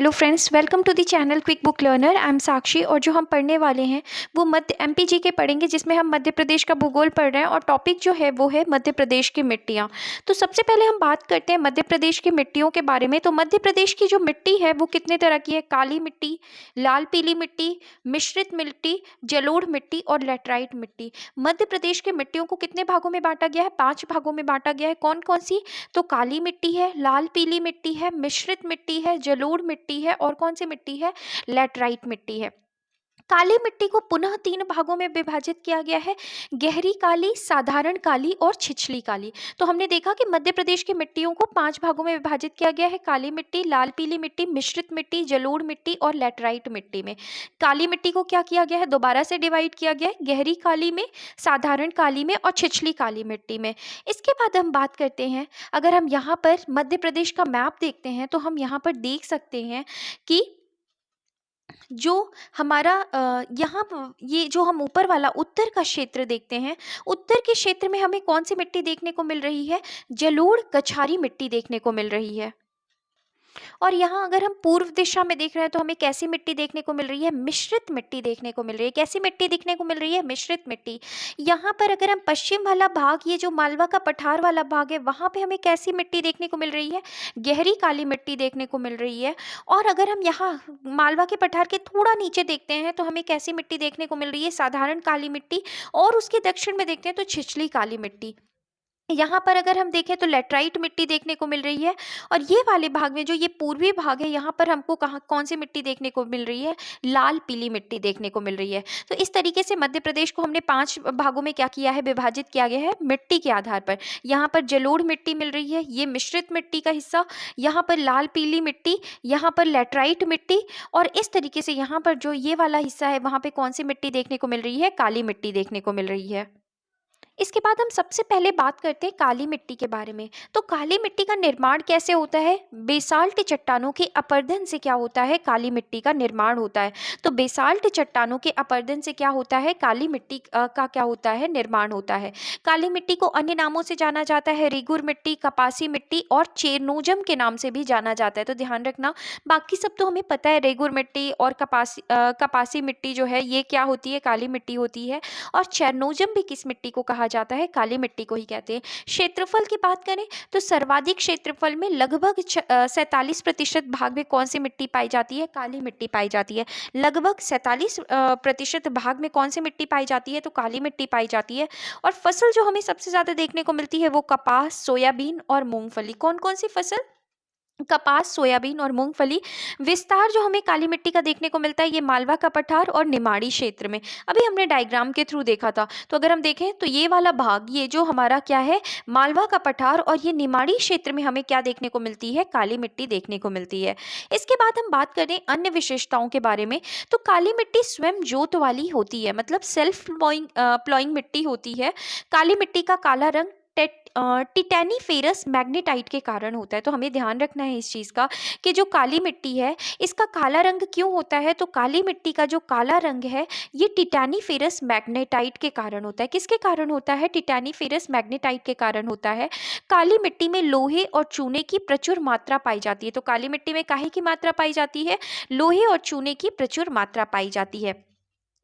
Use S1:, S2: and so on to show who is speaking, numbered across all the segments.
S1: Hello friends, welcome to the channel quick book learner. I am Sakshi और जो हम पढ़ने वाले हैं वो मध्य एमपीजी के पढ़ेंगे, जिसमें हम मध्य प्रदेश का भूगोल पढ़ रहे हैं और टॉपिक जो है वो है मध्य प्रदेश की मिट्टियाँ। तो सबसे पहले हम बात करते हैं मध्य प्रदेश की मिट्टियों के बारे में। तो मध्य प्रदेश की जो मिट्टी है वो कितने तरह की है? काली मिट्टी, लाल पीली मिट्टी, मिश्रित मिट्टी, जलोढ़ मिट्टी और लेटराइट मिट्टी। मध्य प्रदेश की मिट्टियों को कितने भागों में बांटा गया है? 5 भागों में बांटा गया है। कौन कौन सी? तो काली मिट्टी है, लाल पीली मिट्टी है, मिश्रित मिट्टी है, जलोढ़ मिट्टी है और कौन सी मिट्टी है? लैटराइट मिट्टी है। काली मिट्टी को पुनः 3 भागों में विभाजित किया गया है, गहरी काली, साधारण काली और छिछली काली। तो हमने देखा कि मध्य प्रदेश की मिट्टियों को 5 भागों में विभाजित किया गया है, काली मिट्टी, लाल पीली मिट्टी, मिश्रित मिट्टी, जलोढ़ मिट्टी और लैटराइट मिट्टी में। काली मिट्टी को क्या किया गया है? दोबारा से डिवाइड किया गया है, गहरी काली में, साधारण काली में और छिछली काली मिट्टी में। इसके बाद हम बात करते हैं, अगर हम यहाँ पर मध्य प्रदेश का मैप देखते हैं तो हम यहाँ पर देख सकते हैं कि जो हमारा यहाँ ये जो हम ऊपर वाला उत्तर का क्षेत्र देखते हैं, उत्तर के क्षेत्र में हमें कौन सी मिट्टी देखने को मिल रही है? जलोढ़ कछारी मिट्टी देखने को मिल रही है। और यहाँ अगर हम पूर्व दिशा में देख रहे हैं तो हमें कैसी मिट्टी देखने को मिल रही है? मिश्रित मिट्टी देखने को मिल रही है। कैसी मिट्टी देखने को मिल रही है? मिश्रित मिट्टी। यहाँ पर अगर हम पश्चिम वाला भाग, ये जो मालवा का पठार वाला भाग है, वहाँ पे हमें कैसी मिट्टी देखने को मिल रही है? गहरी काली मिट्टी देखने को मिल रही है। और अगर हम यहाँ मालवा के पठार के थोड़ा नीचे देखते हैं तो हमें कैसी मिट्टी देखने को मिल रही है? साधारण काली मिट्टी। और उसके दक्षिण में देखते हैं तो छिछली काली मिट्टी। यहाँ पर अगर हम देखें तो लेटराइट मिट्टी देखने को मिल रही है। और ये वाले भाग में, जो ये पूर्वी भाग है, यहाँ पर हमको कहाँ कौन सी मिट्टी देखने को मिल रही है? लाल पीली मिट्टी देखने को मिल रही है। तो इस तरीके से मध्य प्रदेश को हमने 5 भागों में क्या किया है? विभाजित किया गया है मिट्टी के आधार पर। यहाँ पर जलोढ़ मिट्टी मिल रही है, ये मिश्रित मिट्टी का हिस्सा। यहाँ पर लाल पीली मिट्टी, यहाँ पर लेटराइट मिट्टी। और इस तरीके से यहाँ पर जो ये वाला हिस्सा है, वहाँ पे कौन सी मिट्टी देखने को मिल रही है? काली मिट्टी देखने को मिल रही है। इसके बाद हम सबसे पहले बात करते हैं काली मिट्टी के बारे में। तो काली मिट्टी का निर्माण कैसे होता है? बेसाल्ट चट्टानों के अपरदन से क्या होता है? काली मिट्टी का निर्माण होता है। तो बेसाल्ट चट्टानों के अपरदन से क्या होता है? काली मिट्टी का क्या होता है? निर्माण होता है। काली मिट्टी को अन्य नामों से जाना जाता है, रेगुर मिट्टी, कपासी मिट्टी और चेरनोजम के नाम से भी जाना जाता है। तो ध्यान रखना, बाकी सब तो हमें पता है, रेगुर मिट्टी और कपासी मिट्टी जो है ये क्या होती है? काली मिट्टी होती है। और चेरनोजम भी किस मिट्टी को कहा जाता है? काली मिट्टी को ही कहते हैं। क्षेत्रफल की बात करें तो सर्वाधिक क्षेत्रफल में लगभग 47% भाग में कौन सी मिट्टी पाई जाती है? काली मिट्टी पाई जाती है। लगभग 47% भाग में कौन सी मिट्टी पाई जाती है? तो काली मिट्टी पाई जाती है। और फसल जो हमें सबसे ज्यादा देखने को मिलती है वो कपास, सोयाबीन और मूंगफली। कौन कौन सी फसल? कपास, सोयाबीन और मूंगफली। विस्तार जो हमें काली मिट्टी का देखने को मिलता है, ये मालवा का पठार और निमाड़ी क्षेत्र में। अभी हमने डायग्राम के थ्रू देखा था। तो अगर हम देखें तो ये वाला भाग, ये जो हमारा क्या है? मालवा का पठार और ये निमाड़ी क्षेत्र में हमें क्या देखने को मिलती है? काली मिट्टी देखने को मिलती है। इसके बाद हम बात करें अन्य विशेषताओं के बारे में। तो काली मिट्टी स्वयं जोत वाली होती है, मतलब सेल्फ प्लॉइंग मिट्टी होती है। काली मिट्टी का काला रंग टिटैनिफेरस मैग्नेटाइट के कारण होता है। तो हमें ध्यान रखना है इस चीज़ का कि जो काली मिट्टी है इसका काला रंग क्यों होता है? तो काली मिट्टी का जो काला रंग है ये टिटैनिफेरस मैग्नेटाइट के कारण होता है। किसके कारण होता है? टिटैनिफेरस मैग्नेटाइट के कारण होता है। काली मिट्टी में लोहे और चूने की प्रचुर मात्रा पाई जाती है। तो काली मिट्टी में काहे की मात्रा पाई जाती है? लोहे और चूने की प्रचुर मात्रा पाई जाती है।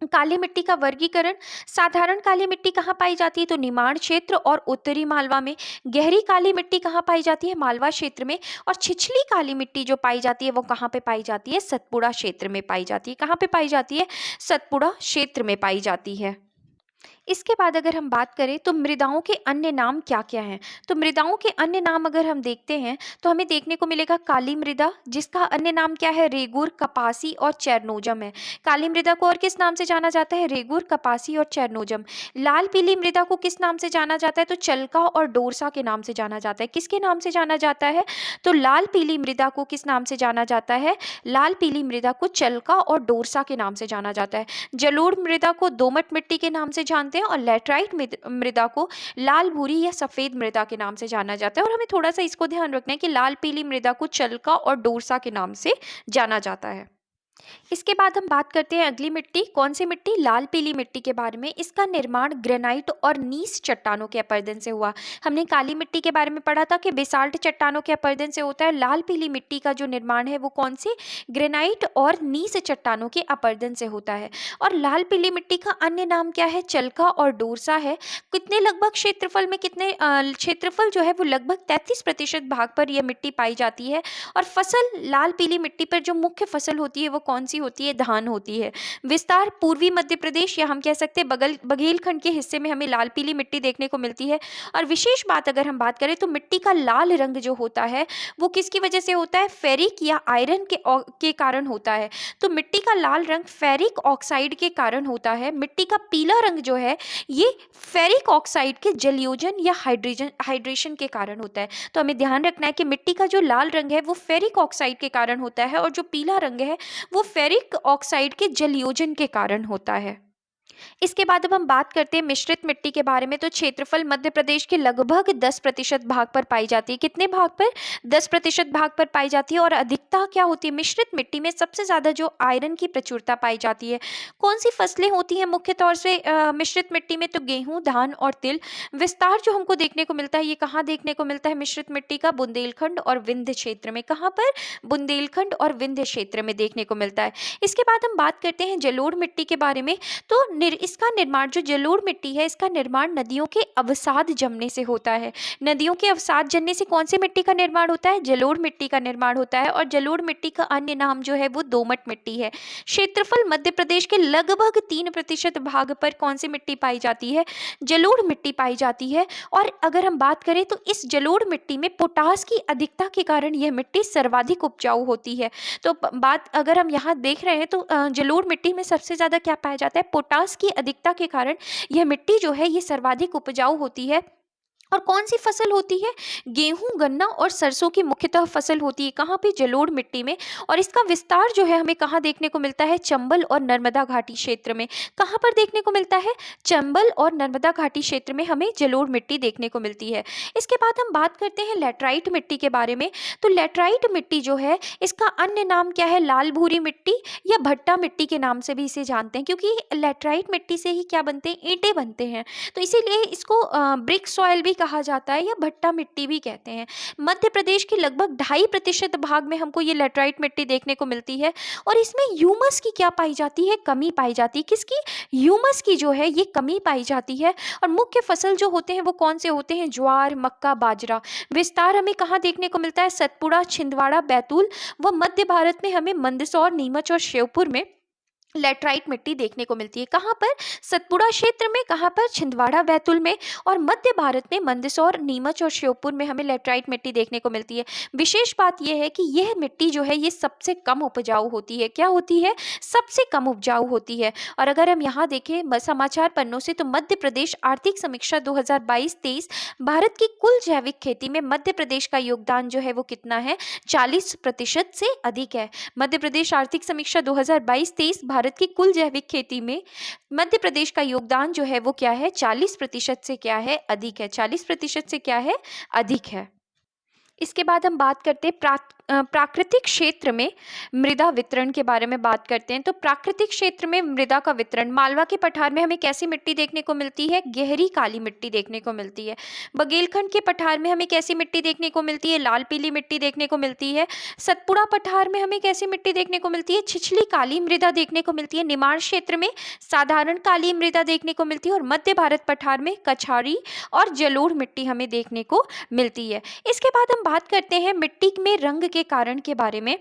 S1: काली मिट्टी का वर्गीकरण, साधारण काली मिट्टी कहाँ पाई जाती है? तो निमाड़ क्षेत्र और उत्तरी मालवा में। गहरी काली मिट्टी कहाँ पाई जाती है? मालवा क्षेत्र में। और छिछली काली मिट्टी जो पाई जाती है वो कहाँ पे पाई जाती है? सतपुड़ा क्षेत्र में पाई जाती है। कहाँ पे पाई जाती है? सतपुड़ा क्षेत्र में पाई जाती है। इसके बाद अगर हम बात करें तो मृदाओं के अन्य नाम क्या क्या हैं? तो मृदाओं के अन्य नाम अगर हम देखते हैं तो हमें देखने को मिलेगा काली मृदा, जिसका अन्य नाम क्या है? रेगुर, कपासी और चेरनोजम है। काली मृदा को और किस नाम से जाना जाता है? रेगुर, कपासी और चेरनोजम। लाल पीली मृदा को किस नाम से जाना जाता है? तो चलका और डोरसा के नाम से जाना जाता है। किसके नाम से जाना जाता है? तो लाल पीली मृदा को किस नाम से जाना जाता है? लाल पीली मृदा को चलका और डोरसा के नाम से जाना जाता है। जलोढ़ मृदा को दोमट मिट्टी के नाम से जानते हैं और लेटराइट मृदा को लाल भूरी या सफेद मृदा के नाम से जाना जाता है। और हमें थोड़ा सा इसको ध्यान रखना है कि लाल पीली मृदा को चलका और डोरसा के नाम से जाना जाता है। इसके बाद हम बात करते हैं अगली मिट्टी, कौन सी मिट्टी, लाल पीली मिट्टी के बारे में। इसका निर्माण ग्रेनाइट और नीस चट्टानों के अपर्दन से हुआ। हमने काली मिट्टी के बारे में पढ़ा था कि बेसाल्ट चट्टानों के अपर्दन से होता है। लाल पीली मिट्टी का जो निर्माण है वो कौन सी, ग्रेनाइट और नीस चट्टानों के अपर्दन से होता है। और लाल पीली मिट्टी का अन्य नाम क्या है, चलका और डोरसा है। कितने लगभग क्षेत्रफल में, कितने क्षेत्रफल जो है वो लगभग 33% भाग पर यह मिट्टी पाई जाती है। और फसल लाल पीली मिट्टी पर जो मुख्य फसल होती है वो कौन सी होती है, धान होती है। विस्तार पूर्वी मध्य प्रदेश या हम कह सकते हैं बघेलखंड के हिस्से में हमें लाल पीली मिट्टी देखने को मिलती है। और विशेष बात अगर हम बात करें तो मिट्टी का लाल रंग जो होता है वो किसकी वजह से होता है, फेरिक या आयरन के कारण होता है। तो मिट्टी का लाल रंग फेरिक ऑक्साइड के कारण होता है। मिट्टी का पीला रंग जो है ये फेरिक ऑक्साइड के जलयोजन या हाइड्रेशन के कारण होता है। तो हमें ध्यान रखना है कि मिट्टी का जो लाल रंग है वो फेरिक ऑक्साइड के कारण होता है और जो पीला रंग है वो फेरिक ऑक्साइड के जलयोजन के कारण होता है। इसके बाद अब हम बात करते हैं मिश्रित मिट्टी के बारे में। तो क्षेत्रफल मध्य प्रदेश के लगभग 10% भाग पर पाई जाती है। कितने भाग पर, 10% भाग पर पाई जाती है। और अधिकता क्या होती है, मिश्रित मिट्टी में सबसे ज्यादा जो आयरन की प्रचुरता पाई जाती है। कौन सी फसलें होती हैं मुख्य तौर से मिश्रित मिट्टी में, तो गेहूं, धान और तिल। विस्तार जो हमको देखने को मिलता है ये कहाँ देखने को मिलता है मिश्रित मिट्टी का, बुंदेलखंड और विंध्य क्षेत्र में। कहाँ पर, बुंदेलखंड और विंध्य क्षेत्र में देखने को मिलता है। इसके बाद हम बात करते हैं जलोढ़ मिट्टी के बारे में। तो इसका निर्माण, जो जलोढ़ मिट्टी है इसका निर्माण नदियों के अवसाद जमने से होता है। नदियों के अवसाद जमने से कौन सी मिट्टी का निर्माण होता है, जलोढ़ मिट्टी का निर्माण होता है। और जलोढ़ मिट्टी का अन्य नाम जो है वो दोमट मिट्टी है। क्षेत्रफल मध्य प्रदेश के लगभग 3% भाग पर कौन सी मिट्टी पाई जाती है, जलोढ़ मिट्टी पाई जाती है। और अगर हम बात करें तो इस जलोढ़ मिट्टी में पोटास की अधिकता के कारण यह मिट्टी सर्वाधिक उपजाऊ होती है। तो बात अगर हम यहाँ देख रहे हैं तो जलोढ़ मिट्टी में सबसे ज्यादा क्या पाया जाता है, पोटास की अधिकता के कारण यह मिट्टी जो है ये सर्वाधिक उपजाऊ होती है। और कौन सी फसल होती है, गेहूं, गन्ना और सरसों की मुख्यतः फसल होती है। कहाँ पे, जलोढ़ मिट्टी में। और इसका विस्तार जो है हमें कहाँ देखने को मिलता है, चंबल और नर्मदा घाटी क्षेत्र में। कहाँ पर देखने को मिलता है, चंबल और नर्मदा घाटी क्षेत्र में हमें जलोढ़ मिट्टी देखने को मिलती है। इसके बाद हम बात करते हैं लैटराइट मिट्टी के बारे में। तो लैटराइट मिट्टी जो है इसका अन्य नाम क्या है, लाल भूरी मिट्टी या भट्टा मिट्टी के नाम से भी इसे जानते हैं, क्योंकि लैटराइट मिट्टी से ही क्या बनते हैं, ईंटें बनते हैं। तो इसीलिए इसको ब्रिक सॉइल भी कहा जाता है या भट्टा मिट्टी भी कहते हैं। मध्य प्रदेश के लगभग 2.5% भाग में हमको ये लैटराइट मिट्टी देखने को मिलती है। और इसमें ह्यूमस की क्या पाई जाती है, कमी पाई जाती है। किसकी, ह्यूमस की जो है ये कमी पाई जाती है। और मुख्य फसल जो होते हैं वो कौन से होते हैं, ज्वार, मक्का, बाजरा। विस्तार हमें कहाँ देखने को मिलता है, सतपुड़ा, छिंदवाड़ा, बैतूल व मध्य भारत में हमें मंदसौर, नीमच और श्योपुर में लैटराइट मिट्टी देखने को मिलती है। कहाँ पर, सतपुड़ा क्षेत्र में, कहाँ पर, छिंदवाड़ा, बैतूल में। और मध्य भारत में मंदसौर, नीमच और श्योपुर में हमें लैटराइट मिट्टी देखने को मिलती है। विशेष बात यह है कि यह मिट्टी जो है ये सबसे कम उपजाऊ होती है। क्या होती है, सबसे कम उपजाऊ होती है। और अगर हम यहाँ देखें समाचार पन्नों से, तो मध्य प्रदेश आर्थिक समीक्षा 2022-23 भारत की कुल जैविक खेती में मध्य प्रदेश का योगदान जो है वो कितना है, 40% से अधिक है। मध्य प्रदेश आर्थिक समीक्षा 2022-23 भारत की कुल जैविक खेती में मध्य प्रदेश का योगदान जो है वो क्या है, 40% से क्या है, अधिक है। 40% से क्या है, अधिक है। इसके बाद हम बात करते हैं प्राकृतिक क्षेत्र में मृदा वितरण के बारे में बात करते हैं। तो प्राकृतिक क्षेत्र में मृदा का वितरण, मालवा के पठार में हमें कैसी मिट्टी देखने को मिलती है, गहरी काली मिट्टी देखने को मिलती है। बघेलखंड के पठार में हमें कैसी मिट्टी देखने को मिलती है, लाल पीली मिट्टी देखने को मिलती है। सतपुड़ा पठार में हमें कैसी मिट्टी देखने को मिलती है, छिछली काली मृदा देखने को मिलती है। निमाड़ क्षेत्र में साधारण काली मृदा देखने को मिलती है। और मध्य भारत पठार में कछारी और जलोढ़ मिट्टी हमें देखने को मिलती है। इसके बाद हम बात करते हैं मिट्टी में रंग के कारण के बारे में।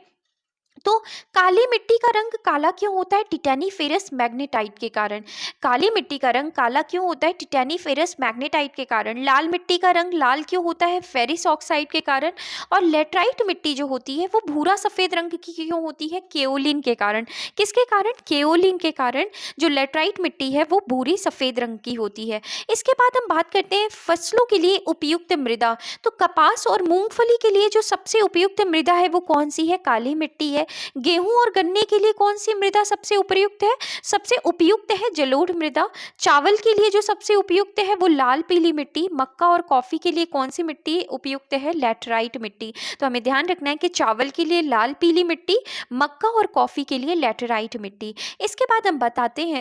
S1: तो काली मिट्टी का रंग काला क्यों होता है, टिटैनीफेरस मैग्नेटाइट के कारण। काली मिट्टी का रंग काला क्यों होता है, टिटैनीफेरस मैग्नेटाइट के कारण। लाल मिट्टी का रंग लाल क्यों होता है, फेरिस ऑक्साइड के कारण। और लैटराइट मिट्टी जो होती है वो भूरा सफेद रंग की क्यों होती है, केओलिन के कारण। किसके कारण, केओलिन के कारण जो लैटराइट मिट्टी है वो भूरी सफेद रंग की होती है। इसके बाद हम बात करते हैं फसलों के लिए उपयुक्त मृदा। तो कपास और मूंगफली के लिए जो सबसे उपयुक्त मृदा है वो कौन सी है, काली मिट्टी है। है। गेहूं और गन्ने के लिए कौन सी मृदा सबसे उपयुक्त है? सबसे उपयुक्त है जलोढ़ मृदा। चावल के लिए जो सबसे उपयुक्त है वो लाल पीली मिट्टी। मक्का और कॉफी के लिए कौन सी मिट्टी उपयुक्त है? लैटराइट मिट्टी। तो हमें ध्यान रखना है कि चावल के लिए लाल पीली मिट्टी, मक्का और कॉफी के लिए लैटराइट मिट्टी। इसके बाद हम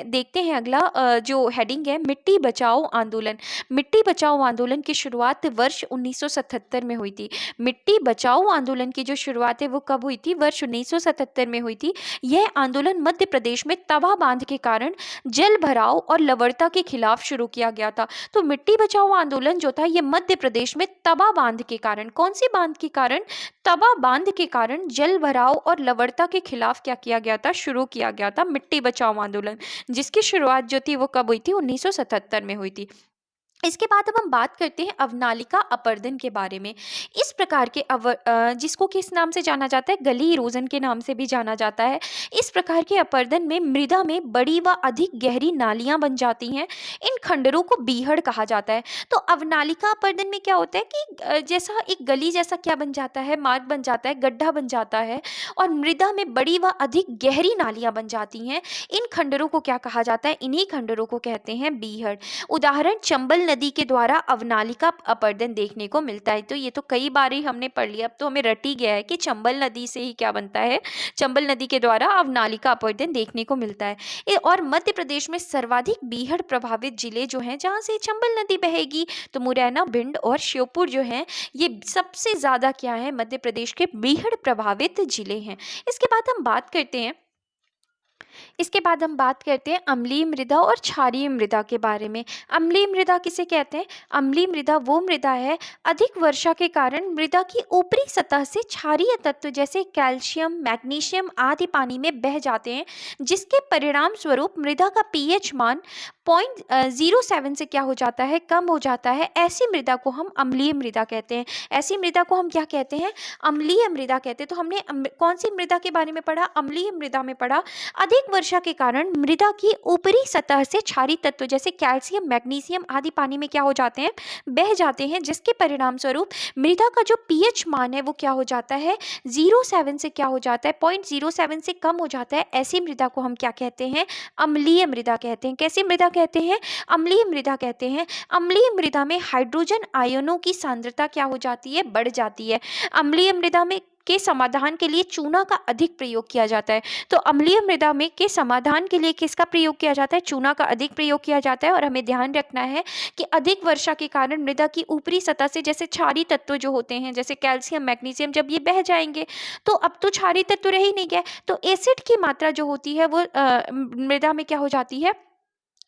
S1: देखते हैं अगला जो हेडिंग है, मिट्टी बचाओ आंदोलन। मिट्टी बचाओ आंदोलन की शुरुआत वर्ष 1977 में हुई थी। मिट्टी बचाओ आंदोलन की जो शुरुआत है वो कब हुई थी? वर्ष 1977 में हुई थी। यह आंदोलन मध्य प्रदेश में तवा बांध के कारण जल भराव और लवणता के खिलाफ शुरू किया गया था। तो मिट्टी बचाओ आंदोलन जो था ये मध्य प्रदेश में तवा बांध के कारण, कौन सी बांध के कारण? तवा बांध के कारण जल भराव और लवणता के खिलाफ क्या किया गया था? शुरू किया गया था मिट्टी बचाओ आंदोलन, जिसकी शुरुआत जो थी वो कब हुई थी? 1977 में हुई थी। इसके बाद अब हम बात करते हैं अवनालिका अपर्दन के बारे में। इस प्रकार के जिसको किस नाम से जाना जाता है? गली इरोजन के नाम से भी जाना जाता है। इस प्रकार के अपर्दन में मृदा में बड़ी व अधिक गहरी नालियां बन जाती हैं। इन खंडरों को बीहड़ कहा जाता है। तो अवनालिका अपर्दन में क्या होता है कि जैसा एक गली जैसा क्या बन जाता है? मार्ग बन जाता है, गड्ढा बन जाता है और मृदा में बड़ी व अधिक गहरी नालियां बन जाती हैं। इन खंडरों को क्या कहा जाता है? इन्हीं खंडरों को कहते हैं बीहड़। उदाहरण चंबल नदी के द्वारा अवनालिका अपर्दन देखने को मिलता है। तो ये तो कई बार ही हमने पढ़ लिया, अब तो हमें रट ही गया है कि चंबल नदी से ही क्या बनता है? चंबल नदी के द्वारा अवनालिका अपर्दन देखने को मिलता है। और मध्य प्रदेश में सर्वाधिक बीहड़ प्रभावित जिले जो हैं जहाँ से चंबल नदी बहेगी, तो मुरैना, भिंड और श्योपुर जो हैं ये सबसे ज़्यादा क्या है? मध्य प्रदेश के बीहड़ प्रभावित जिले हैं। इसके बाद हम बात करते हैं अम्लीय मृदा और क्षारीय मृदा के बारे में। अम्लीय मृदा किसे कहते हैं? अम्लीय मृदा वो मृदा है अधिक वर्षा के कारण मृदा की ऊपरी सतह से क्षारीय तत्व जैसे कैल्शियम, मैग्नीशियम आदि पानी में बह जाते हैं, जिसके परिणाम स्वरूप मृदा का पीएच मान 0.07 से क्या हो जाता है? कम हो जाता है। ऐसी मृदा को हम अम्लीय मृदा कहते हैं। ऐसी मृदा को हम क्या कहते हैं? अम्लीय मृदा कहते हैं। तो हमने कौन सी मृदा के बारे में पढ़ा? अम्लीय मृदा में पढ़ा अधिक वर्षा के कारण मृदा की ऊपरी सतह से क्षारीय तत्व जैसे कैल्शियम, मैग्नीशियम आदि पानी में क्या हो जाते हैं? बह जाते हैं, जिसके परिणाम स्वरूप मृदा का जो पीएच मान है वो क्या हो जाता है? 0.7 से क्या हो जाता है? 0.07 से कम हो जाता है। ऐसी मृदा को हम क्या कहते हैं? अम्लीय मृदा कहते हैं। कैसी मृदा कहते हैं? अम्लीय मृदा कहते हैं। अम्लीय मृदा में हाइड्रोजन आयनों की सांद्रता क्या हो जाती है? बढ़ जाती है। अम्लीय मृदा में के समाधान के लिए चूना का अधिक प्रयोग किया जाता है। तो अम्लीय मृदा में के समाधान के लिए किसका प्रयोग किया जाता है? चूना का अधिक प्रयोग किया जाता है। और हमें ध्यान रखना है कि अधिक वर्षा के कारण मृदा की ऊपरी सतह से जैसे क्षारीय तत्व जो होते हैं जैसे कैल्शियम, मैग्नीशियम, जब ये बह जाएंगे तो अब तो क्षारीय तत्व रह ही नहीं गए, तो एसिड की मात्रा जो होती है वो मृदा में क्या हो जाती है?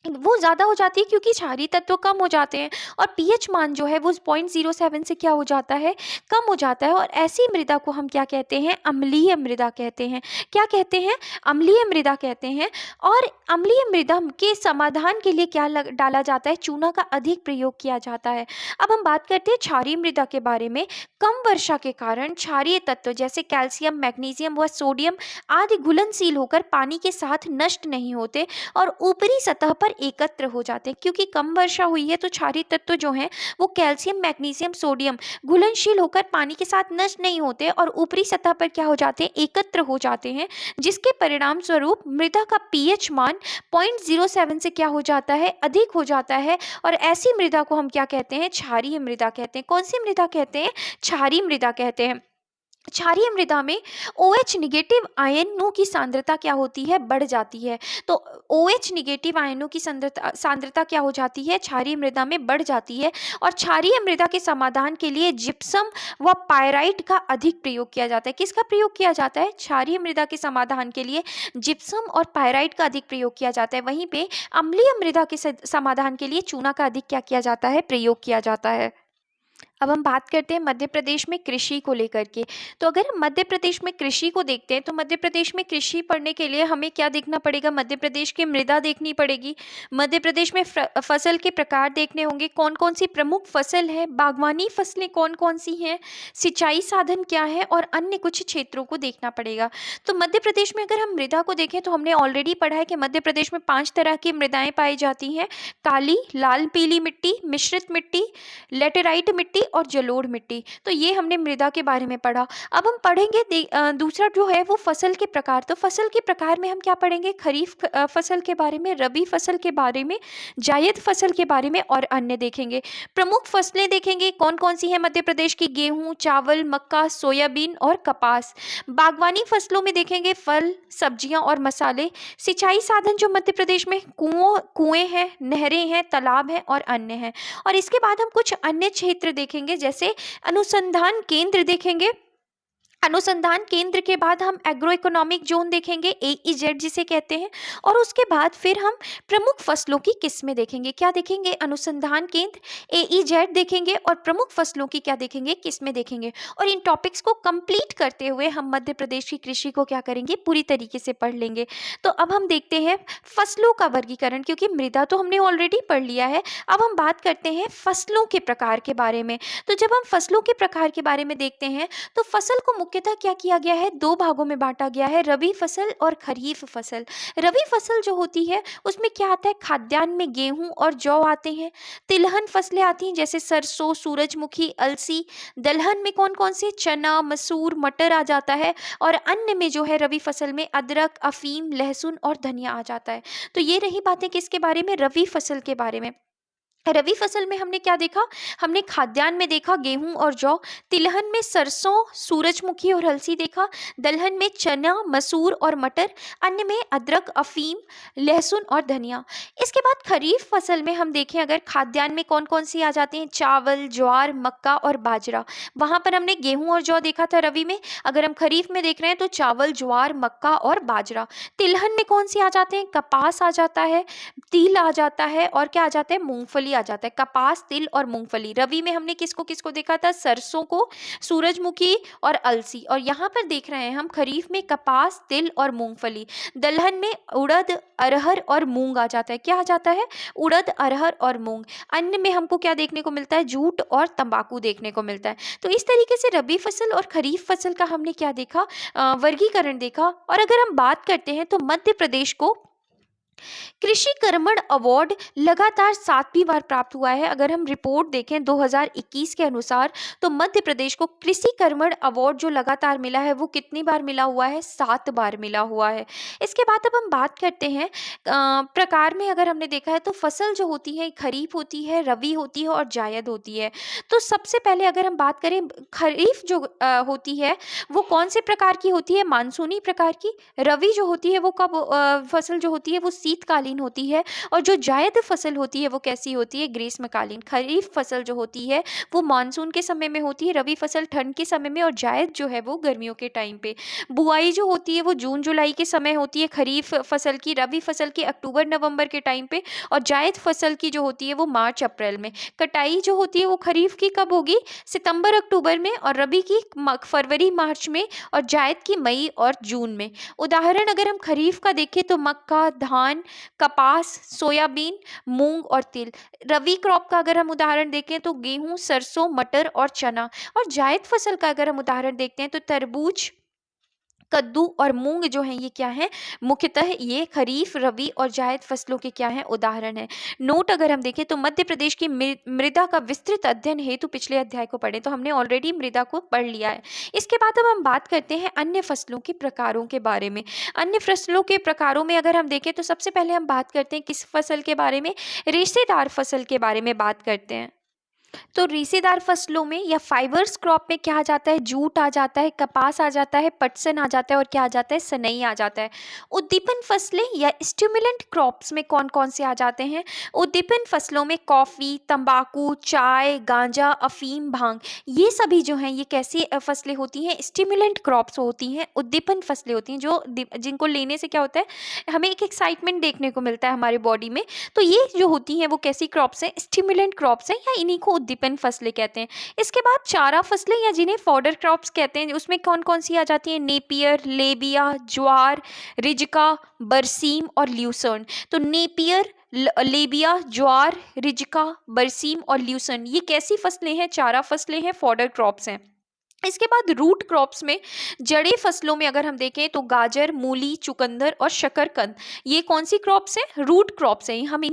S1: वो ज़्यादा हो जाती है, क्योंकि क्षारीय तत्व कम हो जाते हैं और पीएच मान जो है वो 0.07 से क्या हो जाता है? कम हो जाता है। और ऐसी मृदा को हम क्या कहते हैं? अम्लीय मृदा कहते हैं। क्या कहते हैं? अम्लीय मृदा कहते हैं। और अम्लीय मृदा के समाधान के लिए क्या डाला जाता है? चूना का अधिक प्रयोग किया जाता है। अब हम बात करते हैं क्षारीय मृदा के बारे में। कम वर्षा के कारण क्षारीय तत्व जैसे कैल्शियम, मैग्नीशियम व सोडियम आदि घुलनशील होकर पानी के साथ नष्ट नहीं होते और ऊपरी सतह पर एकत्र हो जाते हैं। क्योंकि कम वर्षा हुई है तो क्षारीय तत्व जो हैं वो कैल्शियम, मैग्नीशियम, सोडियम घुलनशील होकर पानी के साथ नष्ट नहीं होते और ऊपरी सतह पर क्या हो जाते हैं? एकत्र हो जाते हैं, जिसके परिणाम स्वरूप मृदा का पीएच मान 0.07 से क्या हो जाता है? अधिक हो जाता है। और ऐसी मृदा को हम क्या कहते हैं? क्षारीय मृदा कहते हैं। कौन सी मृदा कहते हैं? क्षारीय मृदा कहते हैं। क्षारीय मृदा में OH निगेटिव आयनों की सांद्रता क्या होती है? बढ़ जाती है। तो OH निगेटिव आयनों की सांद्रता क्या हो जाती है? क्षारीय मृदा में बढ़ जाती है। और क्षारीय मृदा के समाधान के लिए जिप्सम व पायराइट का अधिक प्रयोग किया जाता है। किसका प्रयोग किया जाता है? क्षारीय मृदा के समाधान के लिए जिप्सम और पायराइट का अधिक प्रयोग किया जाता है। वहीं पे अम्लीय मृदा के समाधान के लिए चूना का अधिक क्या किया जाता है? प्रयोग किया जाता है। अब हम बात करते हैं मध्य प्रदेश में कृषि को लेकर के। तो अगर हम मध्य प्रदेश में कृषि को देखते हैं तो मध्य प्रदेश में कृषि पढ़ने के लिए हमें क्या देखना पड़ेगा? मध्य प्रदेश की मृदा देखनी पड़ेगी। मध्य प्रदेश में फसल के प्रकार देखने होंगे, कौन कौन सी प्रमुख फसल है, बागवानी फसलें कौन कौन सी हैं, सिंचाई साधन क्या है और अन्य कुछ क्षेत्रों को देखना पड़ेगा। तो मध्य प्रदेश में अगर हम मृदा को देखें तो हमने ऑलरेडी पढ़ा है कि मध्य प्रदेश में 5 तरह की मृदाएं पाई जाती हैं: काली, लाल पीली मिट्टी, मिश्रित मिट्टी, लेटेराइट मिट्टी और जलोढ़ मिट्टी। तो ये हमने मृदा के बारे में पढ़ा। अब हम पढ़ेंगे दूसरा जो है वो फसल के प्रकार। तो फसल के प्रकार में हम क्या पढ़ेंगे, खरीफ फसल के बारे में, रबी फसल के बारे में, जायद फसल के बारे में और अन्य देखेंगे। प्रमुख फसलें देखेंगे कौन कौन सी हैं मध्य प्रदेश की, गेहूं, चावल, मक्का, सोयाबीन और कपास। बागवानी फसलों में देखेंगे फल, सब्जियां और मसाले। सिंचाई साधन जो मध्य प्रदेश में कुएं हैं, नहरें हैं, तालाब हैं और अन्य हैं। और इसके बाद हम कुछ अन्य क्षेत्र देखेंगे, जैसे अनुसंधान केंद्र देखेंगे। अनुसंधान केंद्र के बाद हम एग्रो इकोनॉमिक जोन देखेंगे, AEZ जिसे कहते हैं। और उसके बाद फिर हम प्रमुख फसलों की किस्में देखेंगे। क्या देखेंगे, अनुसंधान केंद्र, AEZ देखेंगे और प्रमुख फसलों की क्या देखेंगे, किस्में देखेंगे। और इन टॉपिक्स को कंप्लीट करते हुए हम मध्य प्रदेश की कृषि को क्या करेंगे, पूरी तरीके से पढ़ लेंगे। तो अब हम देखते हैं फसलों का वर्गीकरण, क्योंकि मृदा तो हमने ऑलरेडी पढ़ लिया है। अब हम बात करते हैं फसलों के प्रकार के बारे में। तो जब हम फसलों के प्रकार के बारे में देखते हैं तो फसल को मुख्यतः क्या किया गया है, दो भागों में बांटा गया है, रबी फसल और खरीफ फसल। रबी फसल जो होती है उसमें क्या आता है, खाद्यान्न में गेहूं और जौ आते हैं। तिलहन फसलें आती हैं जैसे सरसों, सूरजमुखी, अलसी। दलहन में कौन कौन से, चना, मसूर, मटर आ जाता है। और अन्य में जो है रबी फसल में अदरक, अफीम, लहसुन और धनिया आ जाता है। तो ये रही बातें किसके बारे में, रबी फसल के बारे में। रबी फसल में हमने क्या देखा, हमने खाद्यान्न में देखा गेहूं और जौ। तिलहन में सरसों, सूरजमुखी और अलसी देखा। दलहन में चना, मसूर और मटर। अन्य में अदरक, अफीम, लहसुन और धनिया। इसके बाद खरीफ फसल में हम देखें अगर, खाद्यान्न में कौन कौन सी आ जाते हैं, चावल, ज्वार, मक्का और बाजरा। वहां पर हमने गेहूं और जौ देखा था रबी में। अगर हम खरीफ में देख रहे हैं तो चावल, ज्वार, मक्का और बाजरा। तिलहन में कौन सी आ जाते हैं, कपास आ जाता है, तिल आ जाता है और क्या आ जाता है, मूंगफली आ जाता है। कपास, तिल और मूंगफली। रबी में हमने किसको किसको देखा था, सरसों को, सूरजमुखी और अलसी। और यहाँ पर देख रहे हैं हम खरीफ में कपास, तिल और मूंगफली। दलहन में उड़द, अरहर और मूंग आ जाता है। क्या आ जाता है, उड़द, अरहर और मूंग। अन्य में हमको क्या देखने को मिलता है, जूट और तंबाकू देखने को मिलता है। तो इस तरीके से रबी फसल और खरीफ फसल का हमने क्या देखा, वर्गीकरण देखा। और अगर हम बात करते हैं तो मध्य प्रदेश को कृषि कर्मण अवार्ड लगातार 7वीं बार प्राप्त हुआ है। अगर हम रिपोर्ट देखें 2021 के अनुसार तो मध्य प्रदेश को कृषि कर्मण अवार्ड जो लगातार मिला है वो कितनी बार मिला हुआ है, 7 बार मिला हुआ है। इसके बाद अब हम बात करते हैं प्रकार में। अगर हमने देखा है तो फसल जो होती है खरीफ होती है, रबी होती है और जायद होती है। तो सबसे पहले अगर हम बात करें खरीफ जो होती है वो कौन से प्रकार की होती है, मानसूनी प्रकार की। रबी जो होती है वो कब फसल जो होती है वो शीतकालीन होती है। और जो जायद फसल होती है वो कैसी होती है, ग्रीष्मकालीन। खरीफ फसल जो होती है वो मानसून के समय में होती है, रबी फसल ठंड के समय में और जायद जो है वो गर्मियों के टाइम पे। बुआई जो होती है वो जून जुलाई के समय होती है खरीफ फसल की, रबी फसल की अक्टूबर नवंबर के टाइम पे और जायद फसल की जो होती है वो मार्च अप्रैल में। कटाई जो होती है वो खरीफ की कब होगी, सितंबर अक्टूबर में, और रबी की फरवरी मार्च में और जायद की मई और जून में। उदाहरण अगर हम खरीफ का देखें तो मक्का, धान, कपास, सोयाबीन, मूंग और तिल। रबी क्रॉप का अगर हम उदाहरण देखें तो गेहूं, सरसों, मटर और चना। और जायद फसल का अगर हम उदाहरण देखते हैं तो तरबूज, कद्दू और मूंग जो हैं ये क्या है, मुख्यतः ये खरीफ, रबी और जायद फसलों के क्या हैं, उदाहरण है। नोट अगर हम देखें तो मध्य प्रदेश की मृदा का विस्तृत अध्ययन हेतु पिछले अध्याय को पढ़ें, तो हमने ऑलरेडी मृदा को पढ़ लिया है। इसके बाद अब हम बात करते हैं अन्य फसलों के प्रकारों के बारे में। अन्य फसलों के प्रकारों में अगर हम देखें तो सबसे पहले हम बात करते हैं किस फसल के बारे में, रेशेदार फसल के बारे में बात करते हैं। तो रेशेदार फसलों में या फाइबर्स क्रॉप में क्या आ जाता है, जूट आ जाता है, कपास आ जाता है, पटसन आ जाता है और क्या आ जाता है, सनई आ जाता है। उद्दीपन फसलें या स्टिमुलेंट क्रॉप्स में कौन कौन से आ जाते हैं, उद्दीपन फसलों में कॉफ़ी, तंबाकू, चाय, गांजा, अफीम, भांग, ये सभी जो हैं ये कैसी फसलें होती हैं, स्टिमुलेंट क्रॉप्स होती हैं, उद्दीपन फसलें होती हैं जो जिनको लेने से क्या होता है, हमें एक एक्साइटमेंट देखने को मिलता है हमारे बॉडी में। तो ये जो होती हैं वो कैसी क्रॉप्स हैं, स्टिमुलेंट क्रॉप्स हैं या इन्हीं को उद्दीपन फसलें कहते हैं। इसके बाद चारा फसलें या जिन्हें फॉडर क्रॉप्स कहते हैं, उसमें कौन कौन सी आ जाती हैं, नेपियर, लेबिया, ज्वार, रिजिका, बरसीम और ल्यूसर्न। तो नेपियर, लेबिया, ज्वार, रिजिका, बरसीम और ल्यूसर्न ये कैसी फसलें हैं, चारा फसलें हैं, फॉडर क्रॉप्स हैं। इसके बाद रूट क्रॉप्स में जड़े फसलों में अगर हम देखें तो गाजर, मूली, चुकंदर और शकरकंद, ये कौन सी क्रॉप्स हैं? रूट क्रॉप्स हैं। हम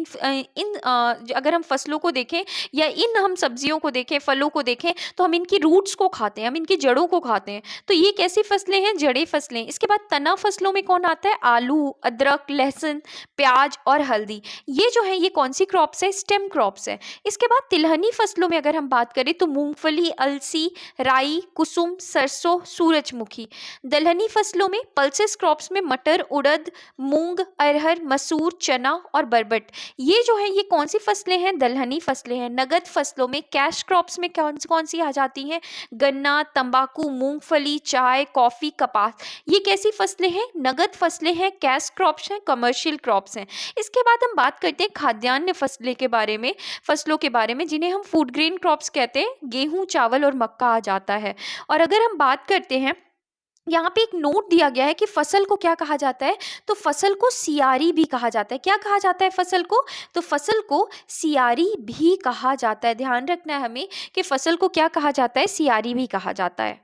S1: अगर हम फसलों को देखें या हम सब्जियों को देखें, फलों को देखें, तो हम इनकी रूट्स को खाते हैं, हम इनकी जड़ों को खाते हैं। तो ये कैसी फसलें हैं? जड़े फसलें। इसके बाद तना फसलों में कौन आता है? आलू, अदरक, लहसुन, प्याज और हल्दी। ये जो है ये कौन सी क्रॉप्स है? स्टेम क्रॉप्स है। इसके बाद तिलहनी फसलों में अगर हम बात करें तो मूंगफली, अलसी, राई, कुसुम, सरसों, सूरजमुखी। दलहनी फसलों में पल्सेस क्रॉप्स में मटर, उड़द, मूंग, अरहर, मसूर, चना और बरबट। ये जो है ये कौन सी फसलें हैं? दलहनी फसलें हैं। नगद फसलों में कैश क्रॉप्स में कौन सी आ जाती हैं? गन्ना, तंबाकू, मूंगफली, चाय, कॉफी, कपास। ये कैसी फसलें हैं? नगद फसलें हैं, कैश क्रॉप्स हैं, कमर्शियल क्रॉप्स हैं। इसके बाद हम बात करते हैं खाद्यान्न फसलों के बारे में जिन्हें हम फूड ग्रेन क्रॉप्स कहते हैं। गेहूं, चावल और मक्का आ जाता है। और अगर हम बात करते हैं, यहाँ पे एक नोट दिया गया है कि फसल को क्या कहा जाता है? तो फसल को सियारी भी कहा जाता है। क्या कहा जाता है फसल को? तो फसल को सियारी भी कहा जाता है। ध्यान रखना है हमें कि फसल को क्या कहा जाता है? सियारी भी कहा जाता है।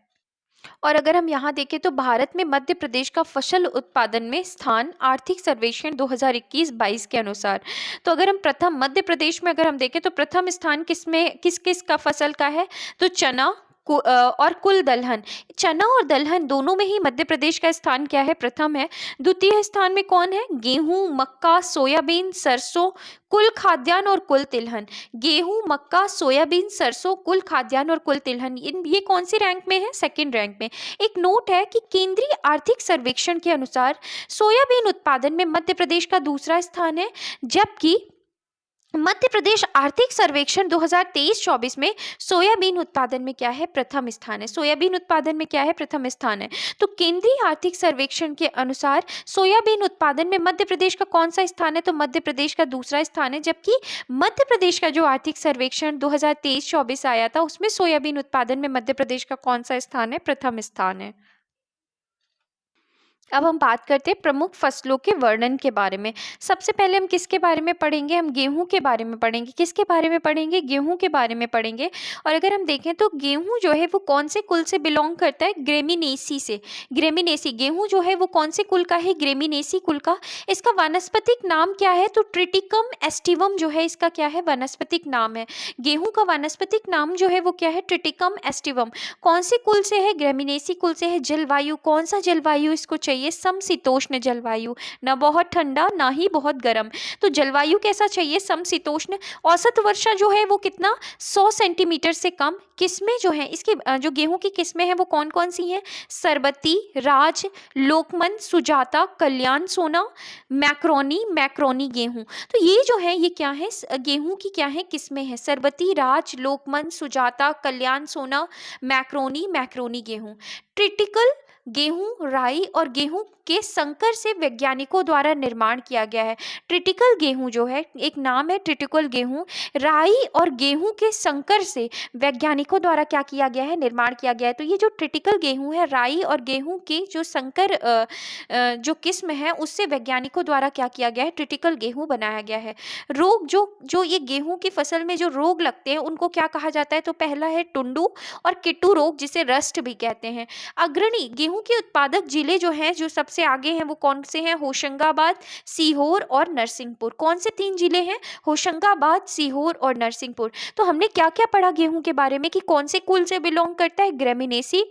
S1: और अगर हम यहाँ देखें तो भारत में मध्य प्रदेश का फसल उत्पादन में स्थान आर्थिक सर्वेक्षण 2021-22 के अनुसार, तो अगर हम प्रथम मध्य प्रदेश में अगर हम देखें तो प्रथम स्थान किस किस का फसल का है? तो चना और कुल दलहन। चना और दलहन दोनों में ही मध्य प्रदेश का स्थान क्या है? प्रथम है। द्वितीय स्थान में कौन है? गेहूं, मक्का, सोयाबीन, सरसों, कुल खाद्यान्न और कुल तिलहन। गेहूं, मक्का, सोयाबीन, सरसों, कुल खाद्यान्न और कुल तिलहन, ये कौन सी रैंक में है? सेकंड रैंक में। एक नोट है कि केंद्रीय आर्थिक सर्वेक्षण के अनुसार सोयाबीन उत्पादन में मध्य प्रदेश का दूसरा स्थान है, जबकि मध्य प्रदेश आर्थिक सर्वेक्षण 2023-24 में सोयाबीन उत्पादन में क्या है? प्रथम स्थान है। सोयाबीन उत्पादन में क्या है? प्रथम स्थान है। तो केंद्रीय आर्थिक सर्वेक्षण के अनुसार सोयाबीन उत्पादन में मध्य प्रदेश का कौन सा स्थान है? तो मध्य प्रदेश का दूसरा स्थान है, जबकि मध्य प्रदेश का जो आर्थिक सर्वेक्षण 2023-24 आया था उसमें सोयाबीन उत्पादन में मध्य प्रदेश का कौन सा स्थान है? प्रथम स्थान है। अब हम बात करते हैं प्रमुख फसलों के वर्णन के बारे में। सबसे पहले हम किसके बारे में पढ़ेंगे? हम गेहूं के बारे में पढ़ेंगे। किसके बारे में पढ़ेंगे? गेहूं के बारे में पढ़ेंगे। और अगर हम देखें तो गेहूं जो है वो कौन से कुल से बिलोंग करता है? ग्रेमिनेसी से। ग्रेमिनेसी गेहूं जो है वो कौन से कुल का है? ग्रेमिनेसी कुल का। इसका वानस्पतिक नाम क्या है? तो ट्रिटिकम एस्टिवम जो है इसका क्या है? वानस्पतिक नाम है। गेहूं का वानस्पतिक नाम जो है वो क्या है? Triticum aestivum. कौन से कुल से है? ग्रेमिनेसी कुल से है। जलवायु, कौन सा जलवायु इसको चाहिए? समशीतोष्ण जलवायु, ना बहुत ठंडा ना ही बहुत गर्म। तो जलवायु कैसा चाहिए? समशीतोष्ण। औसत वर्षा जो है वो कितना? 100 सेंटीमीटर से कम। किस्में जो है इसकी जो गेहूं की किस्में हैं वो कौन कौन सी हैं? सरबती, राज, लोकमन, सुजाता, कल्याण सोना, मैक्रोनी गेहूं। तो ये जो है ये क्या है? गेहूं की क्या है? किस्में हैं। सरबती, राज, लोकमन, सुजाता, कल्याण सोना, मैक्रोनी गेहूं। ट्रिटिकल गेहूं, राई और गेहूं के संकर से वैज्ञानिकों द्वारा निर्माण किया गया है। ट्रिटिकल गेहूं जो है एक नाम है, ट्रिटिकल गेहूं, राई और गेहूं के संकर से वैज्ञानिकों द्वारा क्या किया गया है? निर्माण किया गया है। तो ये जो ट्रिटिकल गेहूं है, राई और गेहूं के जो संकर जो किस्म है उससे वैज्ञानिकों द्वारा क्या किया गया है? ट्रिटिकल गेहूं बनाया गया है। रोग जो ये गेहूं की फसल में जो रोग लगते हैं उनको क्या कहा जाता है? तो पहला है टुंडू और किट्टू रोग, जिसे रस्ट भी कहते हैं। अग्रणी गेहूं के उत्पादक जिले जो हैं, जो सबसे आगे हैं, वो कौन से हैं? होशंगाबाद, सीहोर और नरसिंहपुर। कौन से 3 जिले हैं? होशंगाबाद, सीहोर और नरसिंहपुर। तो हमने क्या क्या पढ़ा गेहूं के बारे में कि कौन से कुल से बिलोंग करता है? ग्रेमिनेसी।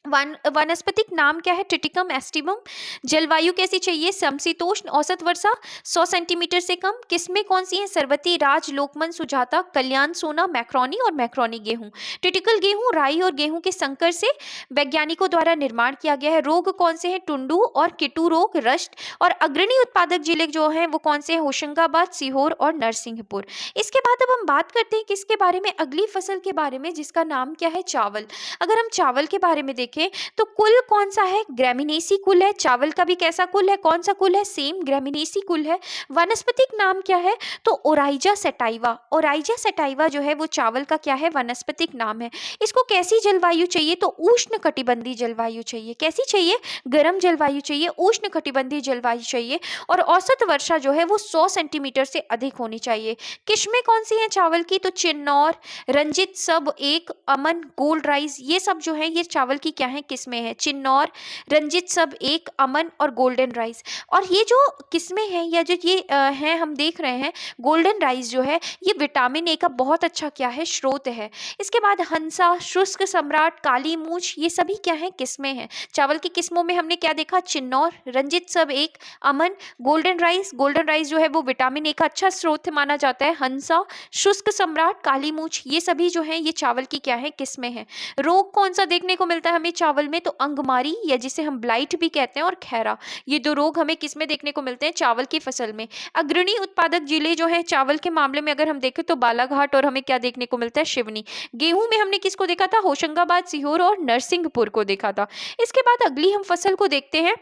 S1: वानस्पतिक नाम क्या है? Triticum aestivum. जलवायु कैसी चाहिए? समशीतोष्ण। औसत वर्षा 100 सेंटीमीटर से कम। किस्में कौन सी हैं? सरबती, राज, लोकमन, सुजाता, कल्याण सोना, मैक्रोनी और मैक्रोनी गेहूं। ट्रिटिकल गेहूं, राई और गेहूं के संकर से वैज्ञानिकों द्वारा निर्माण किया गया है। रोग कौन से हैं? टुंडू और किटू रोग, रस्ट। और अग्रणी उत्पादक जिले जो हैं वो कौन से हैं? होशंगाबाद, सीहोर और नरसिंहपुर। इसके बाद अब हम बात करते हैं किसके बारे में? अगली फसल के बारे में, जिसका नाम क्या है? चावल। अगर हम चावल के बारे में देखें देखें तो कुल कौन सा है, ग्रेमिनेसी कुल है। चावल का भी कैसा कुल है, कौन सा कुल है, सेम ग्रेमिनेसी कुल है। वानस्पतिक नाम क्या है, तो ओराइजा सेटाइवा। ओराइजा सेटाइवा जो है वो चावल का क्या है, वानस्पतिक नाम है। इसको कैसी जलवायु चाहिए, तो उष्ण कटिबंधीय जलवायु चाहिए। कैसी चाहिए, गर्म जलवायु चाहिए, उष्ण कटिबंधीय जलवायु चाहिए। और औसत वर्षा जो है वो 100 सेंटीमीटर से अधिक होनी चाहिए। किस्में कौन सी हैं चावल की, तो चिन्नौर, रंजित सब एक, अमन, गोल्ड राइस, ये सब जो है ये चावल की क्या है, किस्में हैं। चिन्नौर, रंजित सब एक, अमन और गोल्डन राइस। और ये जो किस्में हैं या जो ये हैं हम देख रहे हैं, गोल्डन राइस जो है ये विटामिन ए का बहुत अच्छा क्या है, स्रोत है। इसके बाद हंसा, शुष्क सम्राट, काली मूछ, ये सभी क्या है, किस्में हैं। चावल की किस्मों में हमने क्या देखा, चिन्नौर, रंजित सब एक, अमन, गोल्डन राइस। गोल्डन राइस जो है वो विटामिन ए का अच्छा स्रोत माना जाता है। हंसा, शुष्क सम्राट, काली मूछ, ये सभी जो है ये चावल की क्या है, किस्में हैं। रोग कौन सा देखने को मिलता है हमें चावल में, तो अंगमारी या जिसे हम ब्लाइट भी कहते हैं और खैरा, ये दो रोग हमें किसमें देखने को मिलते हैं, चावल की फसल में। अग्रणी उत्पादक जिले जो है चावल के मामले में अगर हम देखें तो बालाघाट और हमें क्या देखने को मिलता है, सिवनी। गेहूं में हमने किसको देखा था, होशंगाबाद, सीहोर और नरसिंहपुर को देखा था। इसके बाद अगली हम फसल को देखते हैं,